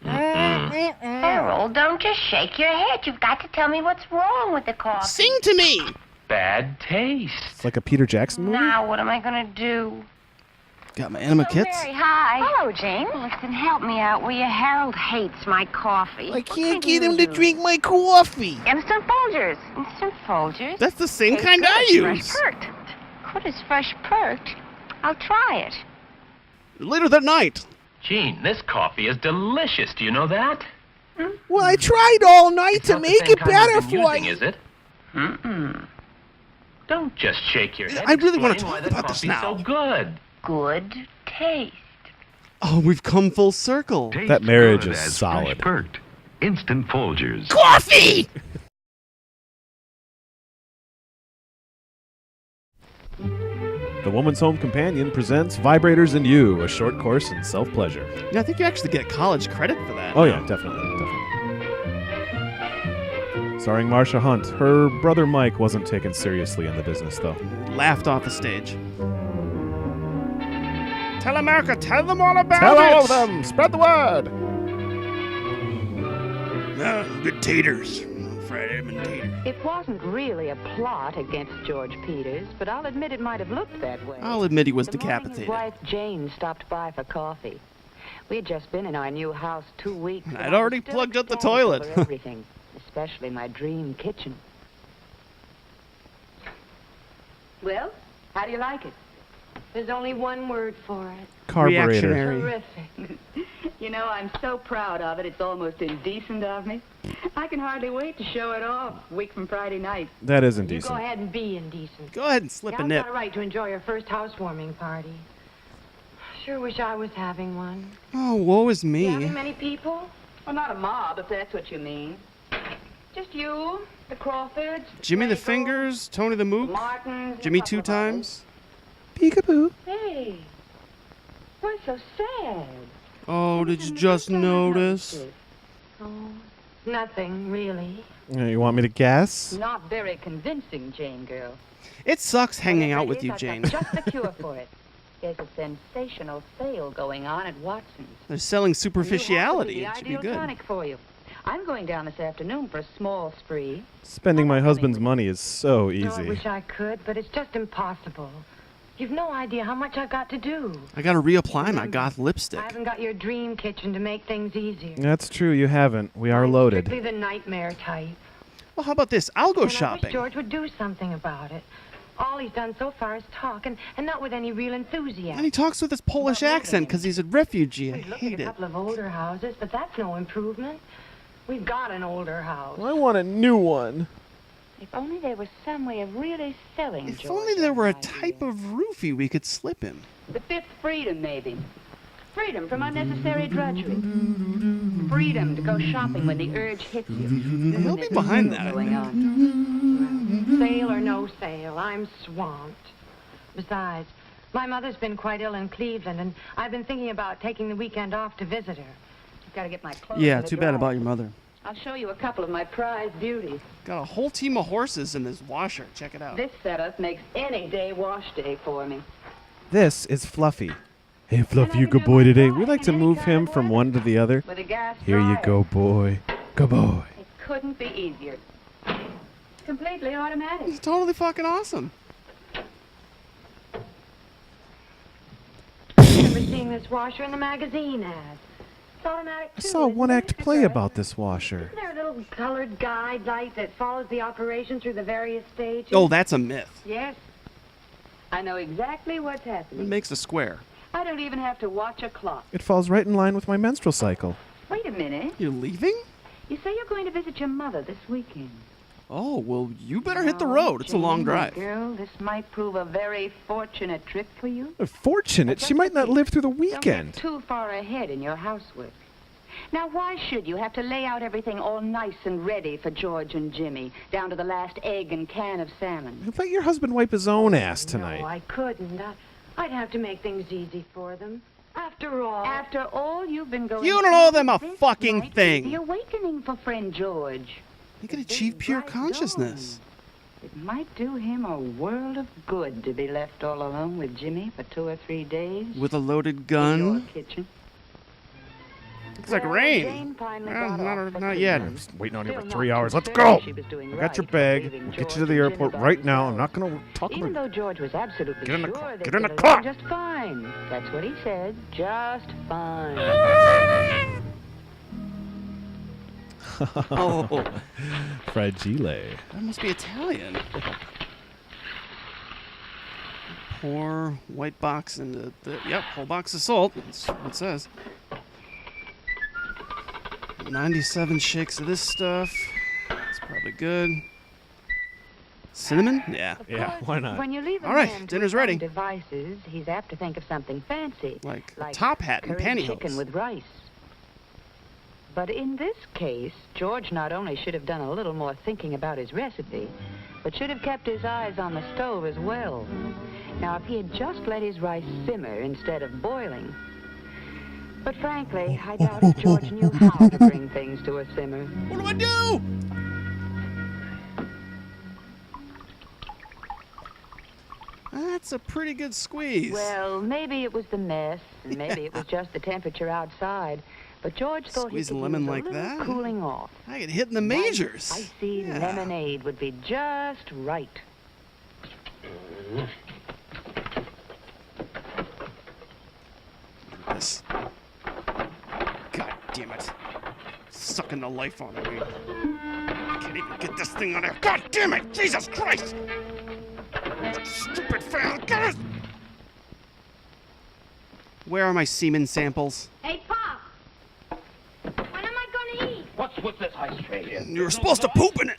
Harold, don't just shake your head. You've got to tell me what's wrong with the coffee. Sing to me! Bad taste. It's like a Peter Jackson movie? Now, what am I going to do? Got my enema kits. Mary, hi. Hello, Jane. Listen, help me out, will you? Harold hates my coffee. I can't get him to drink my coffee. Instant Folgers. Instant Folgers? That's the same Tastes kind good I as use. Fresh perked. Good as fresh perked. I'll try it. Later that night. Gene, this coffee is delicious. Do you know that? Well, I tried all night It's to not the make same it kind better you've been for using, you. is it? Mm-mm. Don't just shake your head. I really want to Explain why talk the about this coffee's now. so good. Good taste. Oh, we've come full circle. That marriage good is as solid. fresh perked. Instant Folgers. Coffee! The Woman's Home Companion presents Vibrators and You, a short course in self-pleasure. Yeah, I think you actually get college credit for that. Oh yeah, definitely. Starring Marsha Hunt. Her brother Mike wasn't taken seriously in the business, though. Laughed off the stage. Tell America, tell them all about Tell it. all of them! Spread the word! Good taters. Fried Edmund tater. It wasn't really a plot against George Peters, but I'll admit it might have looked that way. I'll admit he was The morning decapitated. his wife Jane stopped by for coffee. We had just been in our new house 2 weeks. I'd and I was already still plugged up the ecstatic toilet. over everything, especially my dream kitchen. Well, how do you like it? There's only one word for it. Carburetor. Reactionary. Terrific. You know, I'm so proud of it, it's almost indecent of me. I can hardly wait to show it off, week from Friday night. That is You indecent. go ahead and be indecent. Go ahead and slip a Gal's nip. got a right to enjoy her first housewarming party. Sure wish I was having one. Oh, woe is You having me. many people? Well, not a mob, if that's what you mean. Just you, the Crawfords, Jimmy the Maples, Fingers, Tony the Mook, Martins, Jimmy and a two couple of others. times. Peekaboo. Hey, why so sad? Oh, did you just notice? Oh, nothing, really. You want me to guess? Not very convincing, Jane girl. It sucks hanging Whatever out it with is, you, I've Jane. got just the cure for it. There's a sensational sale going on at Watson's. They're selling And you superficiality. have It to should be the good. ideal tonic for you. I'm going down this afternoon for a small spree. Spending my husband's money is so Oh, I easy. wish I could, but it's just impossible. You've no idea how much I've got to do. I gotta reapply my goth I lipstick. haven't got your dream kitchen to make things easier. That's true, you haven't. We are loaded. Strictly the nightmare type. Well, how about this? I'll go And I wish shopping. George would do something about it. All he's done so far is talk, and not with any real enthusiasm. And he talks with his Polish accent because he's a refugee. I We've looked hate at a it. couple of older houses, but that's no improvement. We've got an older house. I want a new one. If only there was some way of really selling If George only there that were a idea. type of roofie we could slip him. The fifth freedom, maybe. Freedom from unnecessary drudgery. Freedom to go shopping when the urge hits you. He'll be behind that. Going on. Sale or no sale, I'm swamped. Besides, my mother's been quite ill in Cleveland, and I've been thinking about taking the weekend off to visit her. I've got to get my clothes. Yeah, in the too bad dryer. about your mother. I'll show you a couple of my prized beauties. Got a whole team of horses in this washer. Check it out. This setup makes any day wash day for me. This is Fluffy. Hey, Fluffy, you good boy today. We like to move him from one to the other. With a gas Here you dryer. go, boy. Go, boy. It couldn't be easier. Completely automatic. It's totally fucking awesome. I remember seeing this washer in the magazine ad. It's automatic I too. saw a one-act play about this washer. Isn't there a little colored guide light that follows the operation through the various stages? Oh, that's a myth. Yes. I know exactly what's It happening. makes a square. I don't even have to watch a clock. It falls right in line with my menstrual cycle. Wait a minute. You're leaving? You say you're going to visit your mother this weekend. Oh, well, you better hit the road. It's a long Jane, drive. Girl, this might prove a very fortunate trip for you. Fortunate, she might not live through the Don't weekend. get too far ahead in your housework. Now, why should you have to lay out everything all nice and ready for George and Jimmy, down to the last egg and can of salmon? Let your husband wipe his own ass tonight. No, I couldn't. I'd have to make things easy for them. After all you've been going You don't owe them a this fucking might be thing. The awakening for friend George. You can achieve pure consciousness. It might do him a world of good to be left all alone with Jimmy for 2 or 3 days. With a loaded In your gun. kitchen. Looks like Well, rain. Jane finally Well, got off for not yet. Cleveland. I'm just waiting on you for Still 3 not hours. Let's concerned go. she was doing I got your right bag. for leaving We'll get you to George the and airport Jimmy right by now. I'm themselves. not going to talk Even about though George was absolutely Get in the sure car. they'd Get in the get car. along just fine. That's what he said. Just fine. Oh. Fragile. That must be Italian. Pour white box into the... Yep, whole box of salt. That's what it says. 97 shakes of this stuff. It's probably good. Cinnamon? Yeah. Yeah, why not? When you leave a All right, man to dinner's his own ready. devices, he's apt to think of something fancy, Like a top hat and curried pantyhose. chicken with rice. But in this case, George not only should have done a little more thinking about his recipe, but should have kept his eyes on the stove as well. Now, if he had just let his rice simmer instead of boiling. But frankly, I doubt if George knew how to bring things to a simmer. What do I do? That's a pretty good squeeze. Well, maybe it was the mess, and maybe it was just the temperature outside. But George thought Squeeze he a could lemon use like a little that? cooling off. I get hit in the majors. Icy Yeah. lemonade would be just right. This. God damn it. Sucking the life out of me. Can't even get this thing on there. God damn it! Jesus Christ! Stupid fan! Get it! Where are my semen samples? Hey, Pop! When am I gonna eat? What's with this ice tray here? You were supposed to poop in it!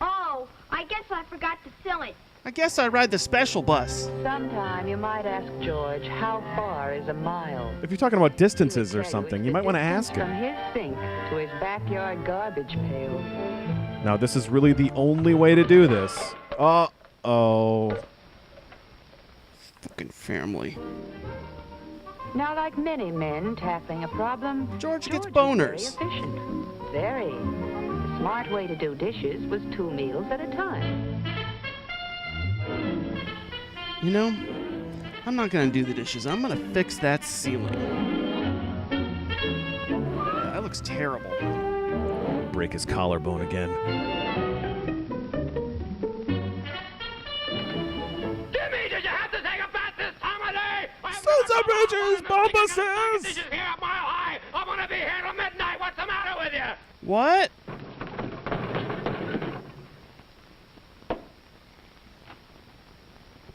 Oh, I guess I forgot to fill it. I guess I ride the special bus. Sometime you might ask George, how far is a mile? If you're talking about distances or something, you might want to ask From him. his sink to his backyard garbage pail. Now, this is really the only way to do this. Uh-oh. Fucking family. Now, like many men tackling a problem, George gets is boners. Very efficient. Very. The smart way to do dishes was 2 meals at a time. You know, I'm not gonna do the dishes. I'm gonna fix that ceiling. Yeah, that looks terrible. Break his collarbone again. Jimmy, did you have to take a bath this time of day? Sons of bitches, Bomba says! Dishes here at Mile High. I'm gonna be here till midnight. What's the matter with you? What?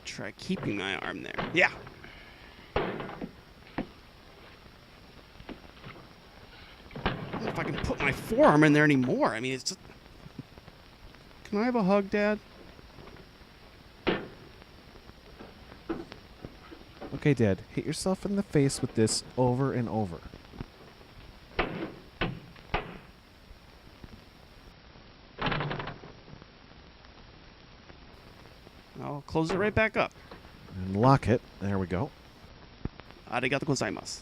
Try keeping my arm there. Yeah. I don't know if I can put my forearm in there anymore. I mean, it's just... Can I have a hug, Dad? Okay, Dad, hit yourself in the face with this over and over. close it right back up. And lock it. There we go. Arigato gozaimasu.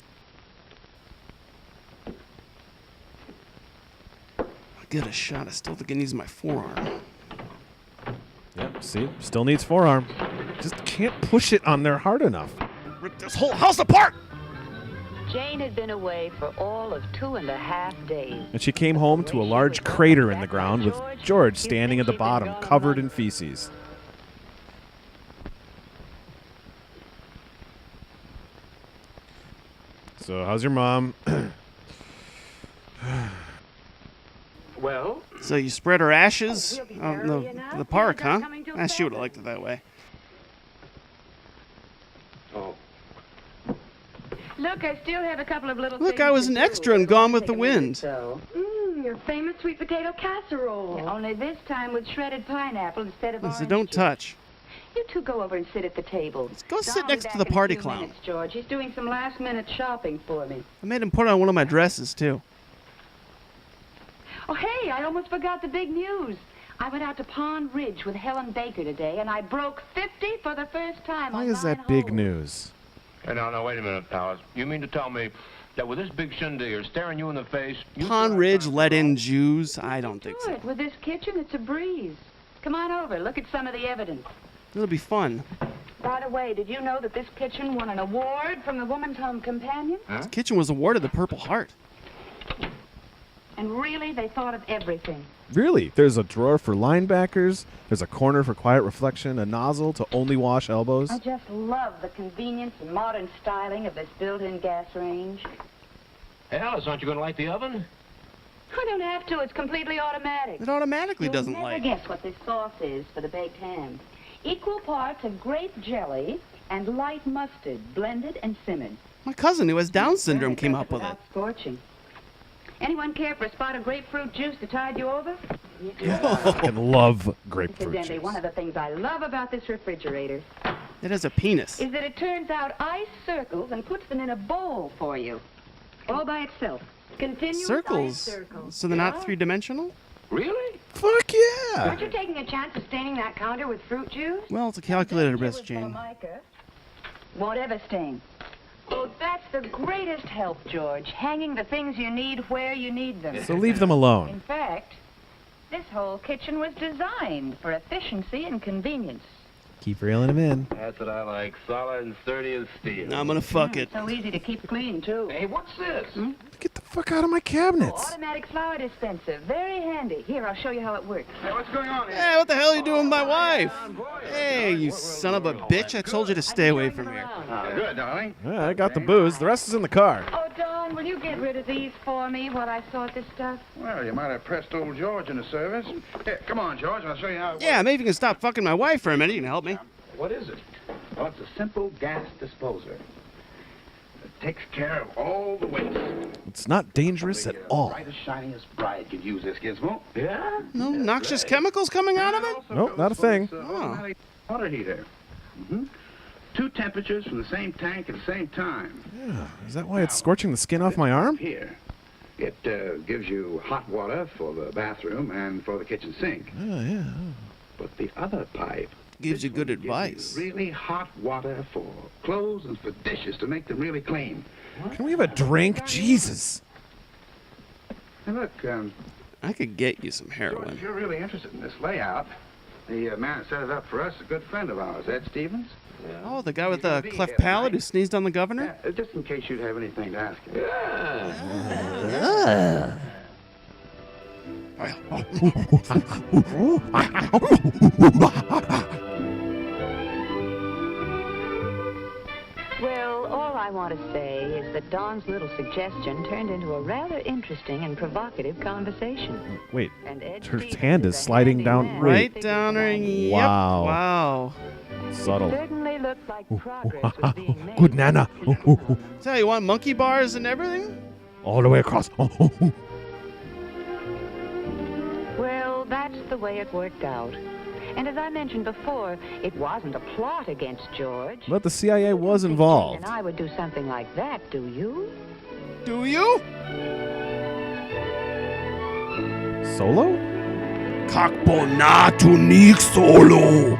I'll get a shot. I still think it needs my forearm. Yep, see? Still needs forearm. Just can't push it on there hard enough. Rip this whole house apart! Jane had been away for all of 2.5 days. And she came home to a large crater in the ground with George standing at the bottom, covered in feces. So, how's your mom? Well? So you spread her ashes out in the park, huh? She would have liked it that way. Oh. Look, I still have a couple of little Look, things I was to an do. extra in Gone with the Wind. Your famous sweet potato casserole. Only this time with shredded pineapple instead of So orange don't juice. touch. You two go over and sit at the table. Go sit Don will be next to back the in a party few clown. minutes, George. He's doing some last-minute shopping for me. I made him put on one of my dresses, too. Oh, hey, I almost forgot the big news. I went out to Pond Ridge with Helen Baker today, and I broke 50 for the first time. Why on is 9 that big holes. news? Hey, now, wait a minute, Powers. You mean to tell me that with this big shindig staring you in the face... Pond Ridge let in Jews? I don't think so. Good. With this kitchen, it's a breeze. Come on over. Look at some of the evidence. It'll be fun. By the way, did you know that this kitchen won an award from the Woman's Home Companion? This kitchen was awarded the Purple Heart. And really, they thought of everything. Really? There's a drawer for linebackers, there's a corner for quiet reflection, a nozzle to only wash elbows. I just love the convenience and modern styling of this built-in gas range. Hey, Alice, aren't you going to light the oven? I don't have to. It's completely automatic. It automatically You'll doesn't never light. guess what this sauce is for the baked ham. Equal parts of grape jelly and light mustard, blended and simmered. My cousin who has Down syndrome came up with it. Without scorching. Anyone care for a spot of grapefruit juice to tide you over? I fucking love grapefruit Incidentally, juice. one of the things I love about this refrigerator It has a penis. is that it turns out ice circles and puts them in a bowl for you. All by itself. Continuous ice Circles? circles. So they're not three-dimensional? Really? Fuck yeah! Aren't you taking a chance of staining that counter with fruit juice? Well, it's a calculated risk, Jane. Formica won't ever stain. Oh, that's the greatest help, George. Hanging the things you need where you need them. So leave them In alone. fact, this whole kitchen was designed for efficiency and convenience. Keep reeling them in. That's what I like. Solid and sturdy as steel. Now I'm gonna fuck it. So easy to keep clean, too. Hey, what's this? Get the fuck out of my cabinets. Automatic flour dispenser. Very handy. Here, I'll show you how it works. Hey, what's going on here? Hey, what the hell are you doing with my wife? Hey, you son of a bitch. I told you to stay away from here. Good, darling. Yeah, I got the booze. The rest is in the car. Oh, Don, will you get rid of these for me while I sort this stuff? Well, you might have pressed old George into service. Here, come on, George, and I'll show you how it Yeah, maybe you can stop fucking my wife for a minute. You can help me. What is it? Well, it's a simple gas disposer. It takes care of all the waste. It's not dangerous at all. Brightest, shiniest bride could use this gizmo. Yeah? No noxious chemicals coming out of it? Nope, not a thing. Automatic water heater. Two temperatures from the same tank at the same time. Yeah, is that why it's scorching the skin off my arm? Here. It gives you hot water for the bathroom and for the kitchen sink. Oh, yeah. But the other pipe Gives you good advice. really hot water for clothes and for dishes to make them really clean. Can we have a drink? Jesus. Hey, look, I could get you some George, heroin. if you're really interested in this layout, the man that set it up for us is a good friend of ours, Ed Stevens. Oh, the guy with the cleft palate who sneezed on the governor? Just in case you'd have anything to ask him. Well, all I want to say is that Don's little suggestion turned into a rather interesting and provocative conversation. Wait, And Ed her Stevens hand is a sliding handy down. man. Right down her. Yep. Wow. Wow. Subtle. Certainly looked like progress was being made. Good nana. Tell you what, monkey bars and everything? All the way across. Well, that's the way it worked out. And as I mentioned before, it wasn't a plot against George. But the CIA was involved. And I would do something like that, do you? Do you? Solo? Kakbo na tunik solo.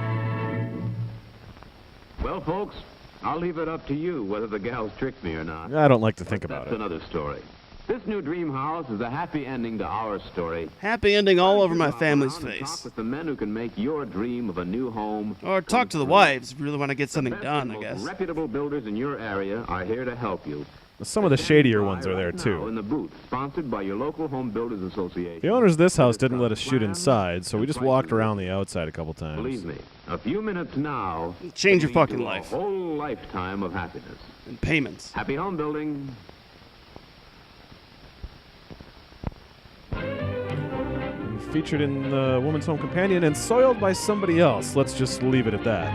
Well, folks, I'll leave it up to you whether the gals tricked me or not. I don't like to think about That's it. another story. This new dream house is a happy ending to our story. Happy ending all over my family's Talk face. with the men who can make your dream of a new home. Or talk to the wives if you really want to get something done, I guess. Reputable builders in your area are here to help you. Some of the shadier ones are there Now too. in the booth, sponsored by your local home builders association. The owners of this house didn't let us shoot inside, so we just walked around the outside a couple times. Believe me, a few minutes now Change your lead fucking to life. A whole lifetime of happiness. And payments. Happy home building. Featured in the Woman's Home Companion and soiled by somebody else. Let's just leave it at that.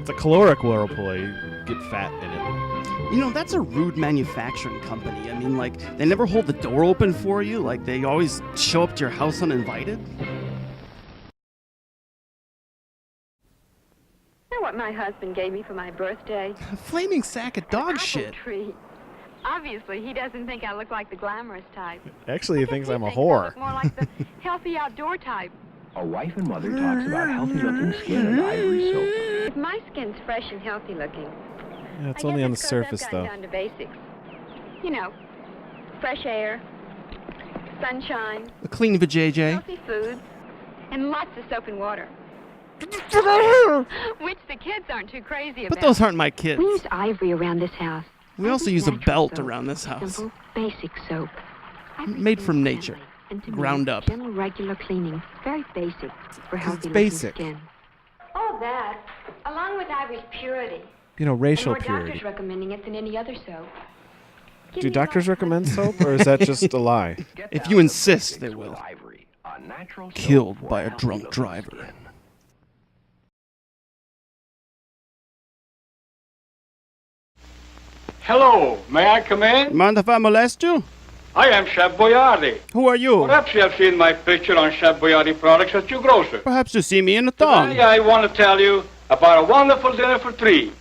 It's a caloric whirlpool. You get fat in it. You know, that's a rude manufacturing company. I mean, like, they never hold the door open for you. Like, they always show up to your house uninvited. You know what my husband gave me for my birthday? A flaming sack of dog shit. Tree. Obviously, he doesn't think I look like the glamorous type. Actually, he thinks I'm a I whore. look more like the healthy outdoor type. A wife and mother talks about healthy-looking skin and ivory soap. If my skin's fresh and healthy looking, Yeah, it's I only guess on the it's 'cause surface, I've though. gotten down to basics. You know, fresh air, sunshine, A clean vajayjay. healthy foods, and lots of soap and water. Which the kids aren't too crazy about. But those aren't my kids. We use ivory around this house. We also use a belt around this house. Simple, basic soap. Made from nature. And to me, Ground up. Gentle, regular cleaning. Very basic for healthy basic. skin. All that, along with ivory's purity. You know, racial and more purity. doctors recommending it than any other soap. Give Do me doctors recommend soap, or is that just a lie? If you insist, they will. Killed by a drunk driver. Hello, may I come in? Mind if I molest you? I am Chef Boyardi. Who are you? Perhaps you have seen my picture on Chef Boyardi products at your grocer. Perhaps you see me in a thong. Today I want to tell you about a wonderful dinner for three.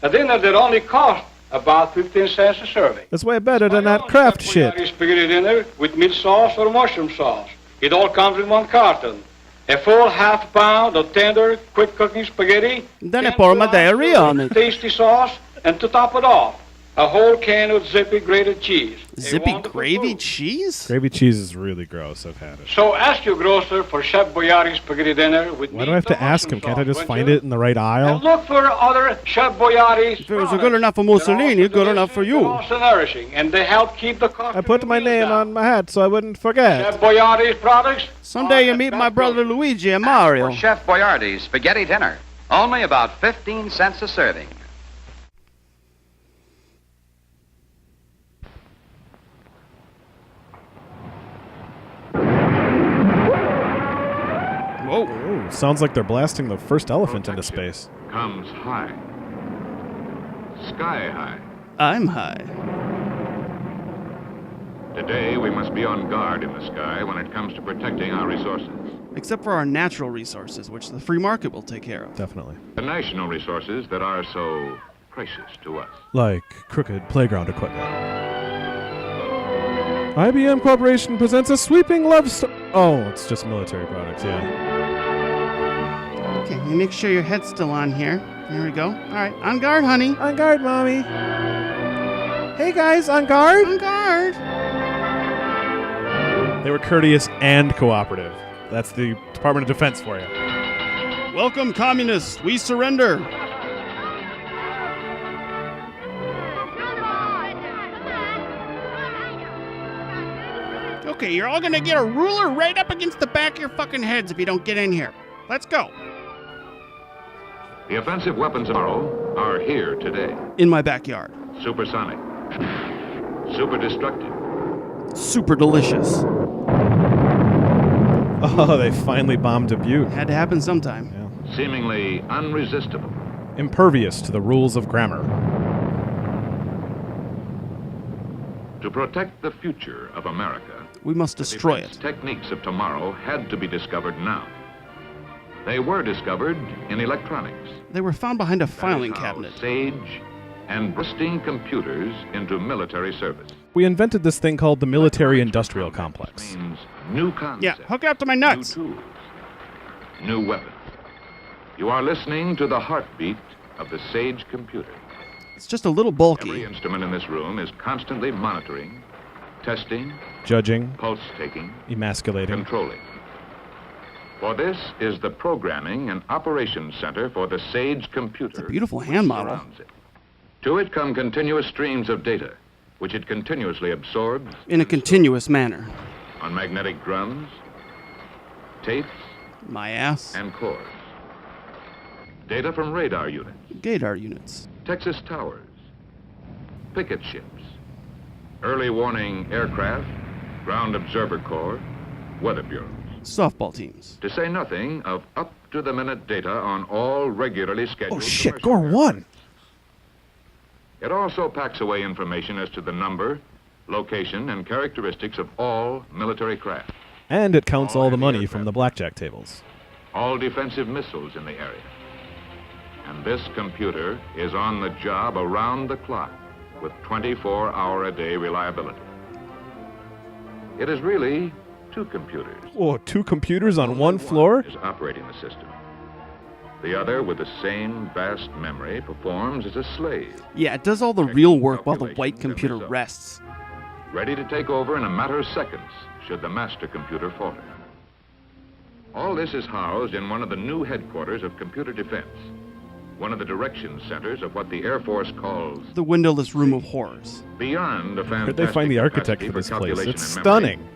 A dinner that only costs about 15 cents a serving. That's way better than that Kraft shit. Boyardi spaghetti dinner with meat sauce or mushroom sauce. It all comes in one carton. A full half pound of tender, quick cooking spaghetti. Then I pour my diarrhea on it. Tasty sauce, and to top it off, a whole can of zippy grated cheese. Zippy gravy cheese? Gravy cheese is really gross. I've had it. So ask your grocer for Chef Boyardi spaghetti dinner with Why do I have to ask him? Can't I just find it in the right aisle? Look for other Chef Boyardi's. If it was good enough for Mussolini, good enough for you. Also nourishing, and they help keep the cost. I put my name on my hat so I wouldn't forget. Chef Boyardi's products. Someday you meet my brother Luigi and Mario. Chef Boyardi's spaghetti dinner. Only about 15 cents a serving. Whoa. Ooh, sounds like they're blasting the first elephant into space. Comes high. Sky high. I'm high. Today, we must be on guard in the sky when it comes to protecting our resources. Except for our natural resources, which the free market will take care of. Definitely. The national resources that are so precious to us. Like crooked playground equipment. IBM Corporation presents a sweeping love story. Oh, it's just military products, yeah. Okay, you make sure your head's still on here. There we go. All right, on guard, honey. On guard, Mommy. Hey, guys, on guard? On guard. They were courteous and cooperative. That's the Department of Defense for you. Welcome, communists. We surrender. Okay, you're all gonna get a ruler right up against the back of your fucking heads if you don't get in here. Let's go. The offensive weapons of tomorrow are here today. In my backyard. Supersonic. Super destructive. Super delicious. Oh, they finally bombed Dubuque. Had to happen sometime. Yeah. Seemingly unresistible. Impervious to the rules of grammar. To protect the future of America, we must destroy it. Techniques of tomorrow had to be discovered now. They were discovered in electronics. They were found behind a filing cabinet. Sage and bursting computers into military service. We invented this thing called the military-industrial complex. New concepts. Yeah, hook up to my nuts. New tools. New weapons. You are listening to the heartbeat of the Sage computer. It's just a little bulky. Every instrument in this room is constantly monitoring, testing, Judging, pulse taking, emasculating. controlling. For this is the programming and operations center for the Sage computer. It's a beautiful hand model. Surrounds it. To it come continuous streams of data, which it continuously absorbs In a continuous manner. on magnetic drums, tapes, My ass. and cores. Data from radar units, Gaydar units. Texas towers, picket ships, early warning aircraft, ground observer corps, weather bureaus. Softball teams. To say nothing of up-to-the-minute data on all regularly scheduled... Oh shit, Gore won. It also packs away information as to the number, location, and characteristics of all military craft, And it counts all the money from the blackjack tables. all defensive missiles in the area. And this computer is on the job around the clock with 24-hour-a-day reliability. It is really two computers. Oh, 2 computers on one floor? Is operating the system. The other, with the same vast memory, performs as a slave, Yeah, it does all the real work while the white computer rests. ready to take over in a matter of seconds should the master computer falter. All this is housed in one of the new headquarters of computer defense, one of the direction centers of what the Air Force calls The windowless room of horrors. beyond a Where'd fantastic they find the architect capacity for this place? calculation It's and memory. stunning.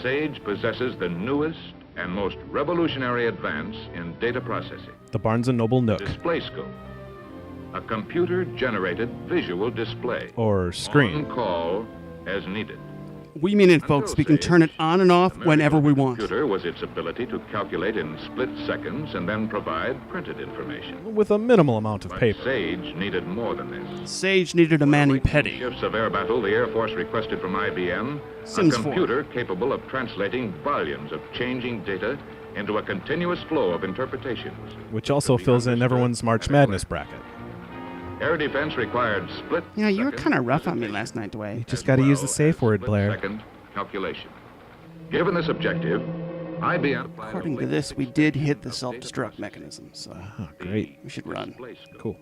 Sage possesses the newest and most revolutionary advance in data processing. The Barnes & Noble Nook. Display scope, a computer-generated visual display. Or screen. On call as needed. We mean it, folks. We can turn it on and off whenever we want. Computer was its ability to calculate in split seconds and then provide printed information. With a minimal amount of But paper. Sage needed more than this. Sage needed a mani-pedi. Shifts of air battle, the Air Force requested from IBM Sims a 4. computer capable of translating volumes of changing data into a continuous flow of interpretations. Which also fills in everyone's March Madness bracket. Air defense required split Yeah, you were kind of rough on me last night, Dwayne. You just got to use the safe word, Blair. second calculation. Given this objective, IBM... According to this, we did hit the self-destruct mechanism, so Great. we should run. Cool.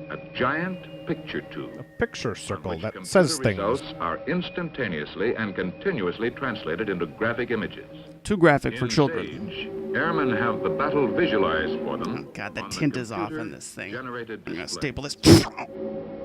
A giant picture tube. Picture circle that Computer says things. results are instantaneously and continuously translated into graphic images. Too graphic for In children. Sage, airmen have the battle visualized for them. Oh, God, the on tint is off in this thing. Generated I'm going to display. staple this.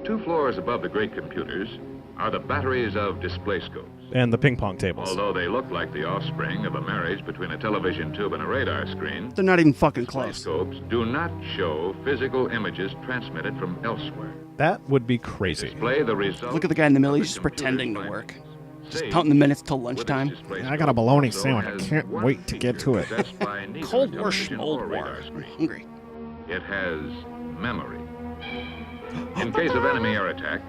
2 floors above the great computers are the batteries of display scopes. And the ping pong tables. Although they look like the offspring of a marriage between a television tube and a radar screen, They're not even fucking display close. scopes do not show physical images transmitted from elsewhere. That would be crazy. Display the results. Look at the guy in the middle. He's just pretending to work. Just counting the minutes till lunchtime. I got a bologna sandwich. I can't wait to get to it. Cold War, schmold war. I'm hungry. It has memory. In case of enemy air attack,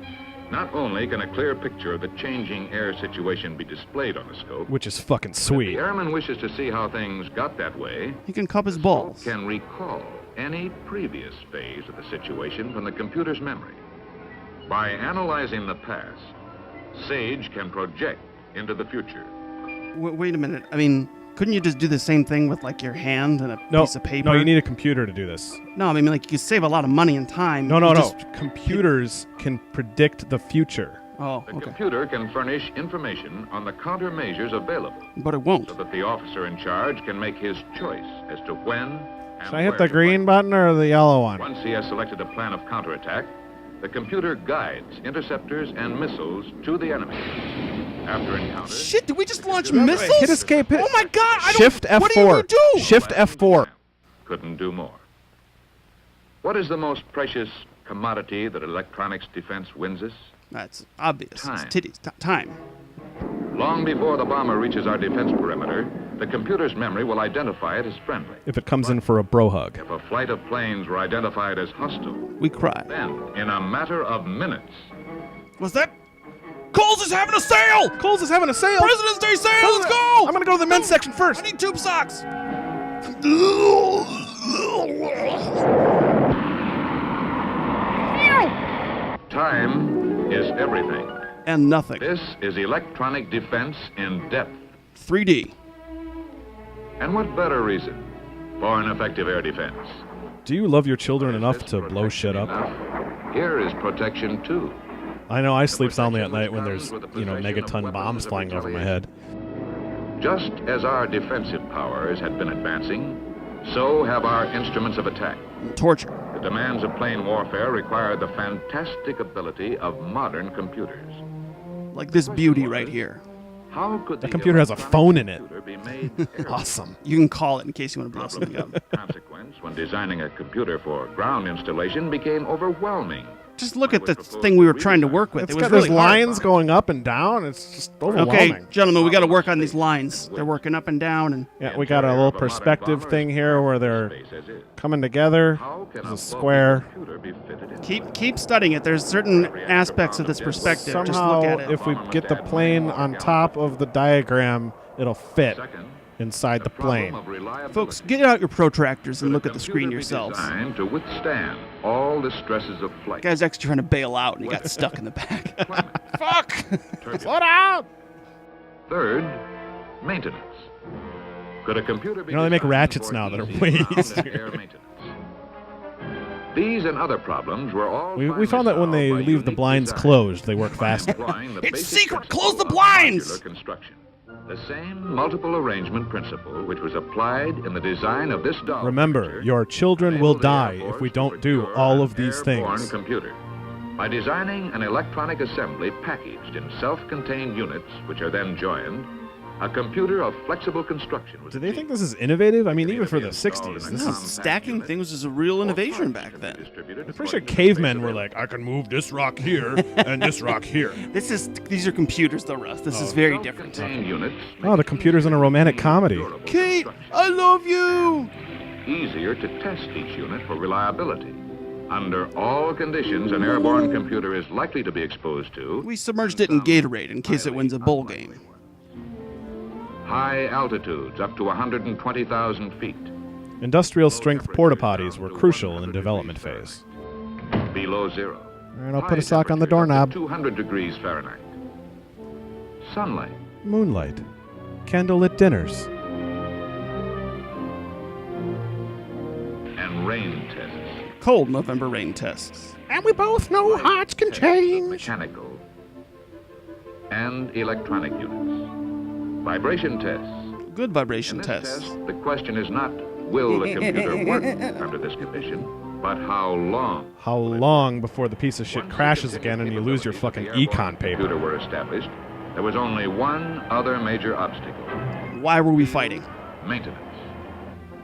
not only can a clear picture of the changing air situation be displayed on the scope, Which is fucking if the sweet. airman wishes to see how things got that way, He can cup his balls. can recall any previous phase of the situation from the computer's memory. By analyzing the past, Sage can project into the future. Wait a minute. I mean, couldn't you just do the same thing with, like, your hand and a No, piece of paper? no, you need a computer to do this. No, I mean, like, you could save a lot of money and time. No, no, You no. just- Computers can predict the future. Oh, The okay. computer can furnish information on the countermeasures available But it won't. so that the officer in charge can make his choice as to when and Should I hit where the to green button or the yellow one? Once he has selected a plan of counterattack, the computer guides interceptors and missiles to the enemy. After encounter, Shit, did we just launch missiles? Hit escape. Hit. Oh my God! I don't, Shift F4. What do you do? Shift F4. couldn't do more. What is the most precious commodity that electronics defense wins us? That's obvious. Time. It's titties. Time. Long before the bomber reaches our defense perimeter, the computer's memory will identify it as friendly. If it comes in for a bro hug. If a flight of planes were identified as hostile, We cry. then, in a matter of minutes, What's that? Coles is having a sale! Coles is having a sale. President's Day sale! Let's go! I'm gonna go to the men's section first. I need tube socks. time is everything. And nothing. This is electronic defense in depth. 3D. And what better reason for an effective air defense Do you love your children enough to blow shit up? Here is protection too. I know I sleep soundly at night when there's, megaton bombs flying over my head. Just as our defensive powers had been advancing, so have our instruments of attack. Torture. The demands of plane warfare require the fantastic ability of modern computers. Like this beauty right here. How could the computer has a phone in it? Awesome. You can call it in case you want to blow something up. Consequence when designing a computer for ground installation became overwhelming. Just look at the thing we were trying to work with. It's It was got really those hard. lines going up and down. It's just overwhelming. Okay, gentlemen, we got to work on these lines. They're working up and down, and Yeah, we got a little perspective thing here where they're coming together. There's a square. keep studying it. There's certain aspects of this perspective. Just Somehow, look at it. if we get the plane on top of the diagram, it'll fit inside the plane. Folks, get out your protractors and look at the screen yourselves. Designed to withstand all the stresses of flight. Guy's actually trying to bail out, and he got stuck in the back. Fuck! Slow down! Third, maintenance. Could a computer be They make designed ratchets for now that are easy way ground and easier. air maintenance? These and other problems were all We found that when they leave the blinds closed, they work faster. It's secret! Close the blinds! Construction. The same multiple arrangement principle which was applied in the design of this doll. Remember, your children will die if we don't do all of these airborne things. computer. By designing an electronic assembly packaged in self-contained units, which are then joined, a computer of flexible construction was Do they think this is innovative? I mean, even for the 60s, this is... Stacking things was a real innovation back then. I'm pretty sure cavemen were like, I can move this rock here and this rock here. These are computers, though, Russ. This is very different. Oh, the computer's in a romantic comedy. Kate, I love you! Easier to test each unit for reliability. Under all conditions, an airborne computer is likely to be exposed to We submerged it in Gatorade in case it wins a bowl game. high altitudes up to 120,000 feet, Industrial strength porta potties were crucial in the development phase. below zero, All right, I'll put a sock on the doorknob. 200 degrees Fahrenheit. Sunlight, Moonlight. Candlelit dinners. and rain tests. Cold November rain tests. And we both know hearts can change. Mechanical and electronic units. Vibration tests. Good vibration In this tests. test, the question is not, will the computer work under this condition, but how long. How long before the piece of shit crashes again and you lose your fucking econ paper? Computer were established, there was only one other major obstacle. Why were we fighting? Maintenance.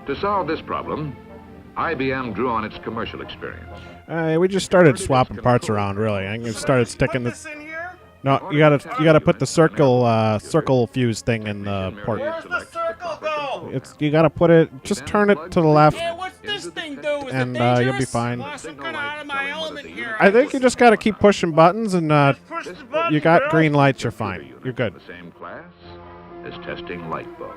To solve this problem, IBM drew on its commercial experience. We just started swapping parts around, really. I just started sticking the... No, you gotta put the circle fuse thing in the port. Where's the circle go? You gotta put it. Just turn it to the left, Yeah, what's this thing do? Is and it dangerous? you'll be fine. Well, I'm kind of out of my element here. I think you just gotta keep pushing buttons, and Push the button, you got Bill. green lights. You're fine. You're good. The same class as testing light bulbs.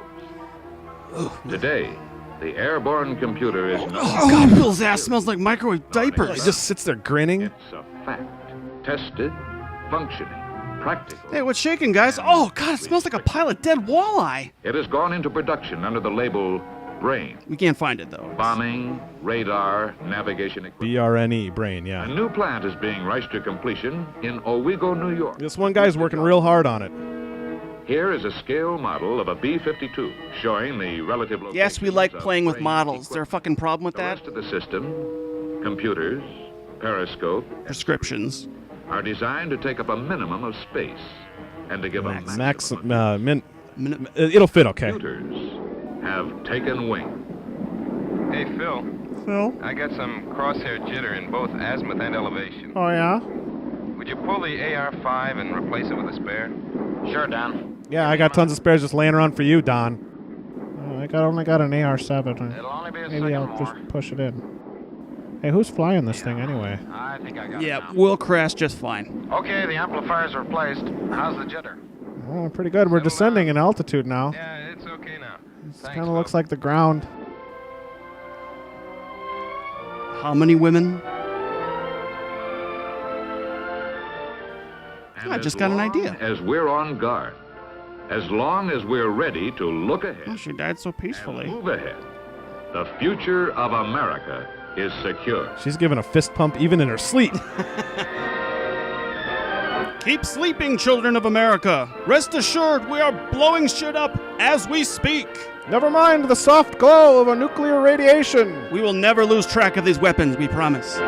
Today, the airborne computer is Oh, God, Bill's ass smells like microwave diapers. He just sits there grinning. It's a fact. Tested, functioning, practical. Hey, what's shaking, guys? Oh, God, it smells like a pile of dead walleye. It has gone into production under the label Brain. We can't find it, though. Bombing, radar, navigation equipment. BRNE, brain, A yeah. new plant is being rushed to completion in Owego, New York. This one guy's working real hard on it. Here is a scale model of a B-52 showing the relative locations Yes, we like of playing with brain models. Is there a fucking problem with The that? rest of the system, computers, periscope, Prescriptions. are designed to take up a minimum of space and to give a maximum. It'll fit okay. Computers have taken wing. Hey, Phil. Phil? I got some crosshair jitter in both azimuth and elevation. Oh, yeah? Would you pull the AR-5 and replace it with a spare? Sure, Don. Yeah, I got tons of spares just laying around for you, Don. I only got an AR-7. It'll only be a Maybe I'll just push it in. Hey, who's flying this thing anyway? I think I got it Yeah, now. we'll crash just fine. Okay, the amplifier's replaced. How's the jitter? Oh, pretty good. We're descending in altitude now. Yeah, it's okay now. It kind of looks like the ground. How many women? And I just got an idea. As we're on guard, as long as we're ready to look ahead, Oh, she died so peacefully. move ahead, the future of America is secure. She's giving a fist pump even in her sleep. Keep sleeping, children of America. Rest assured, we are blowing shit up as we speak. Never mind the soft glow of a nuclear radiation. We will never lose track of these weapons, we promise.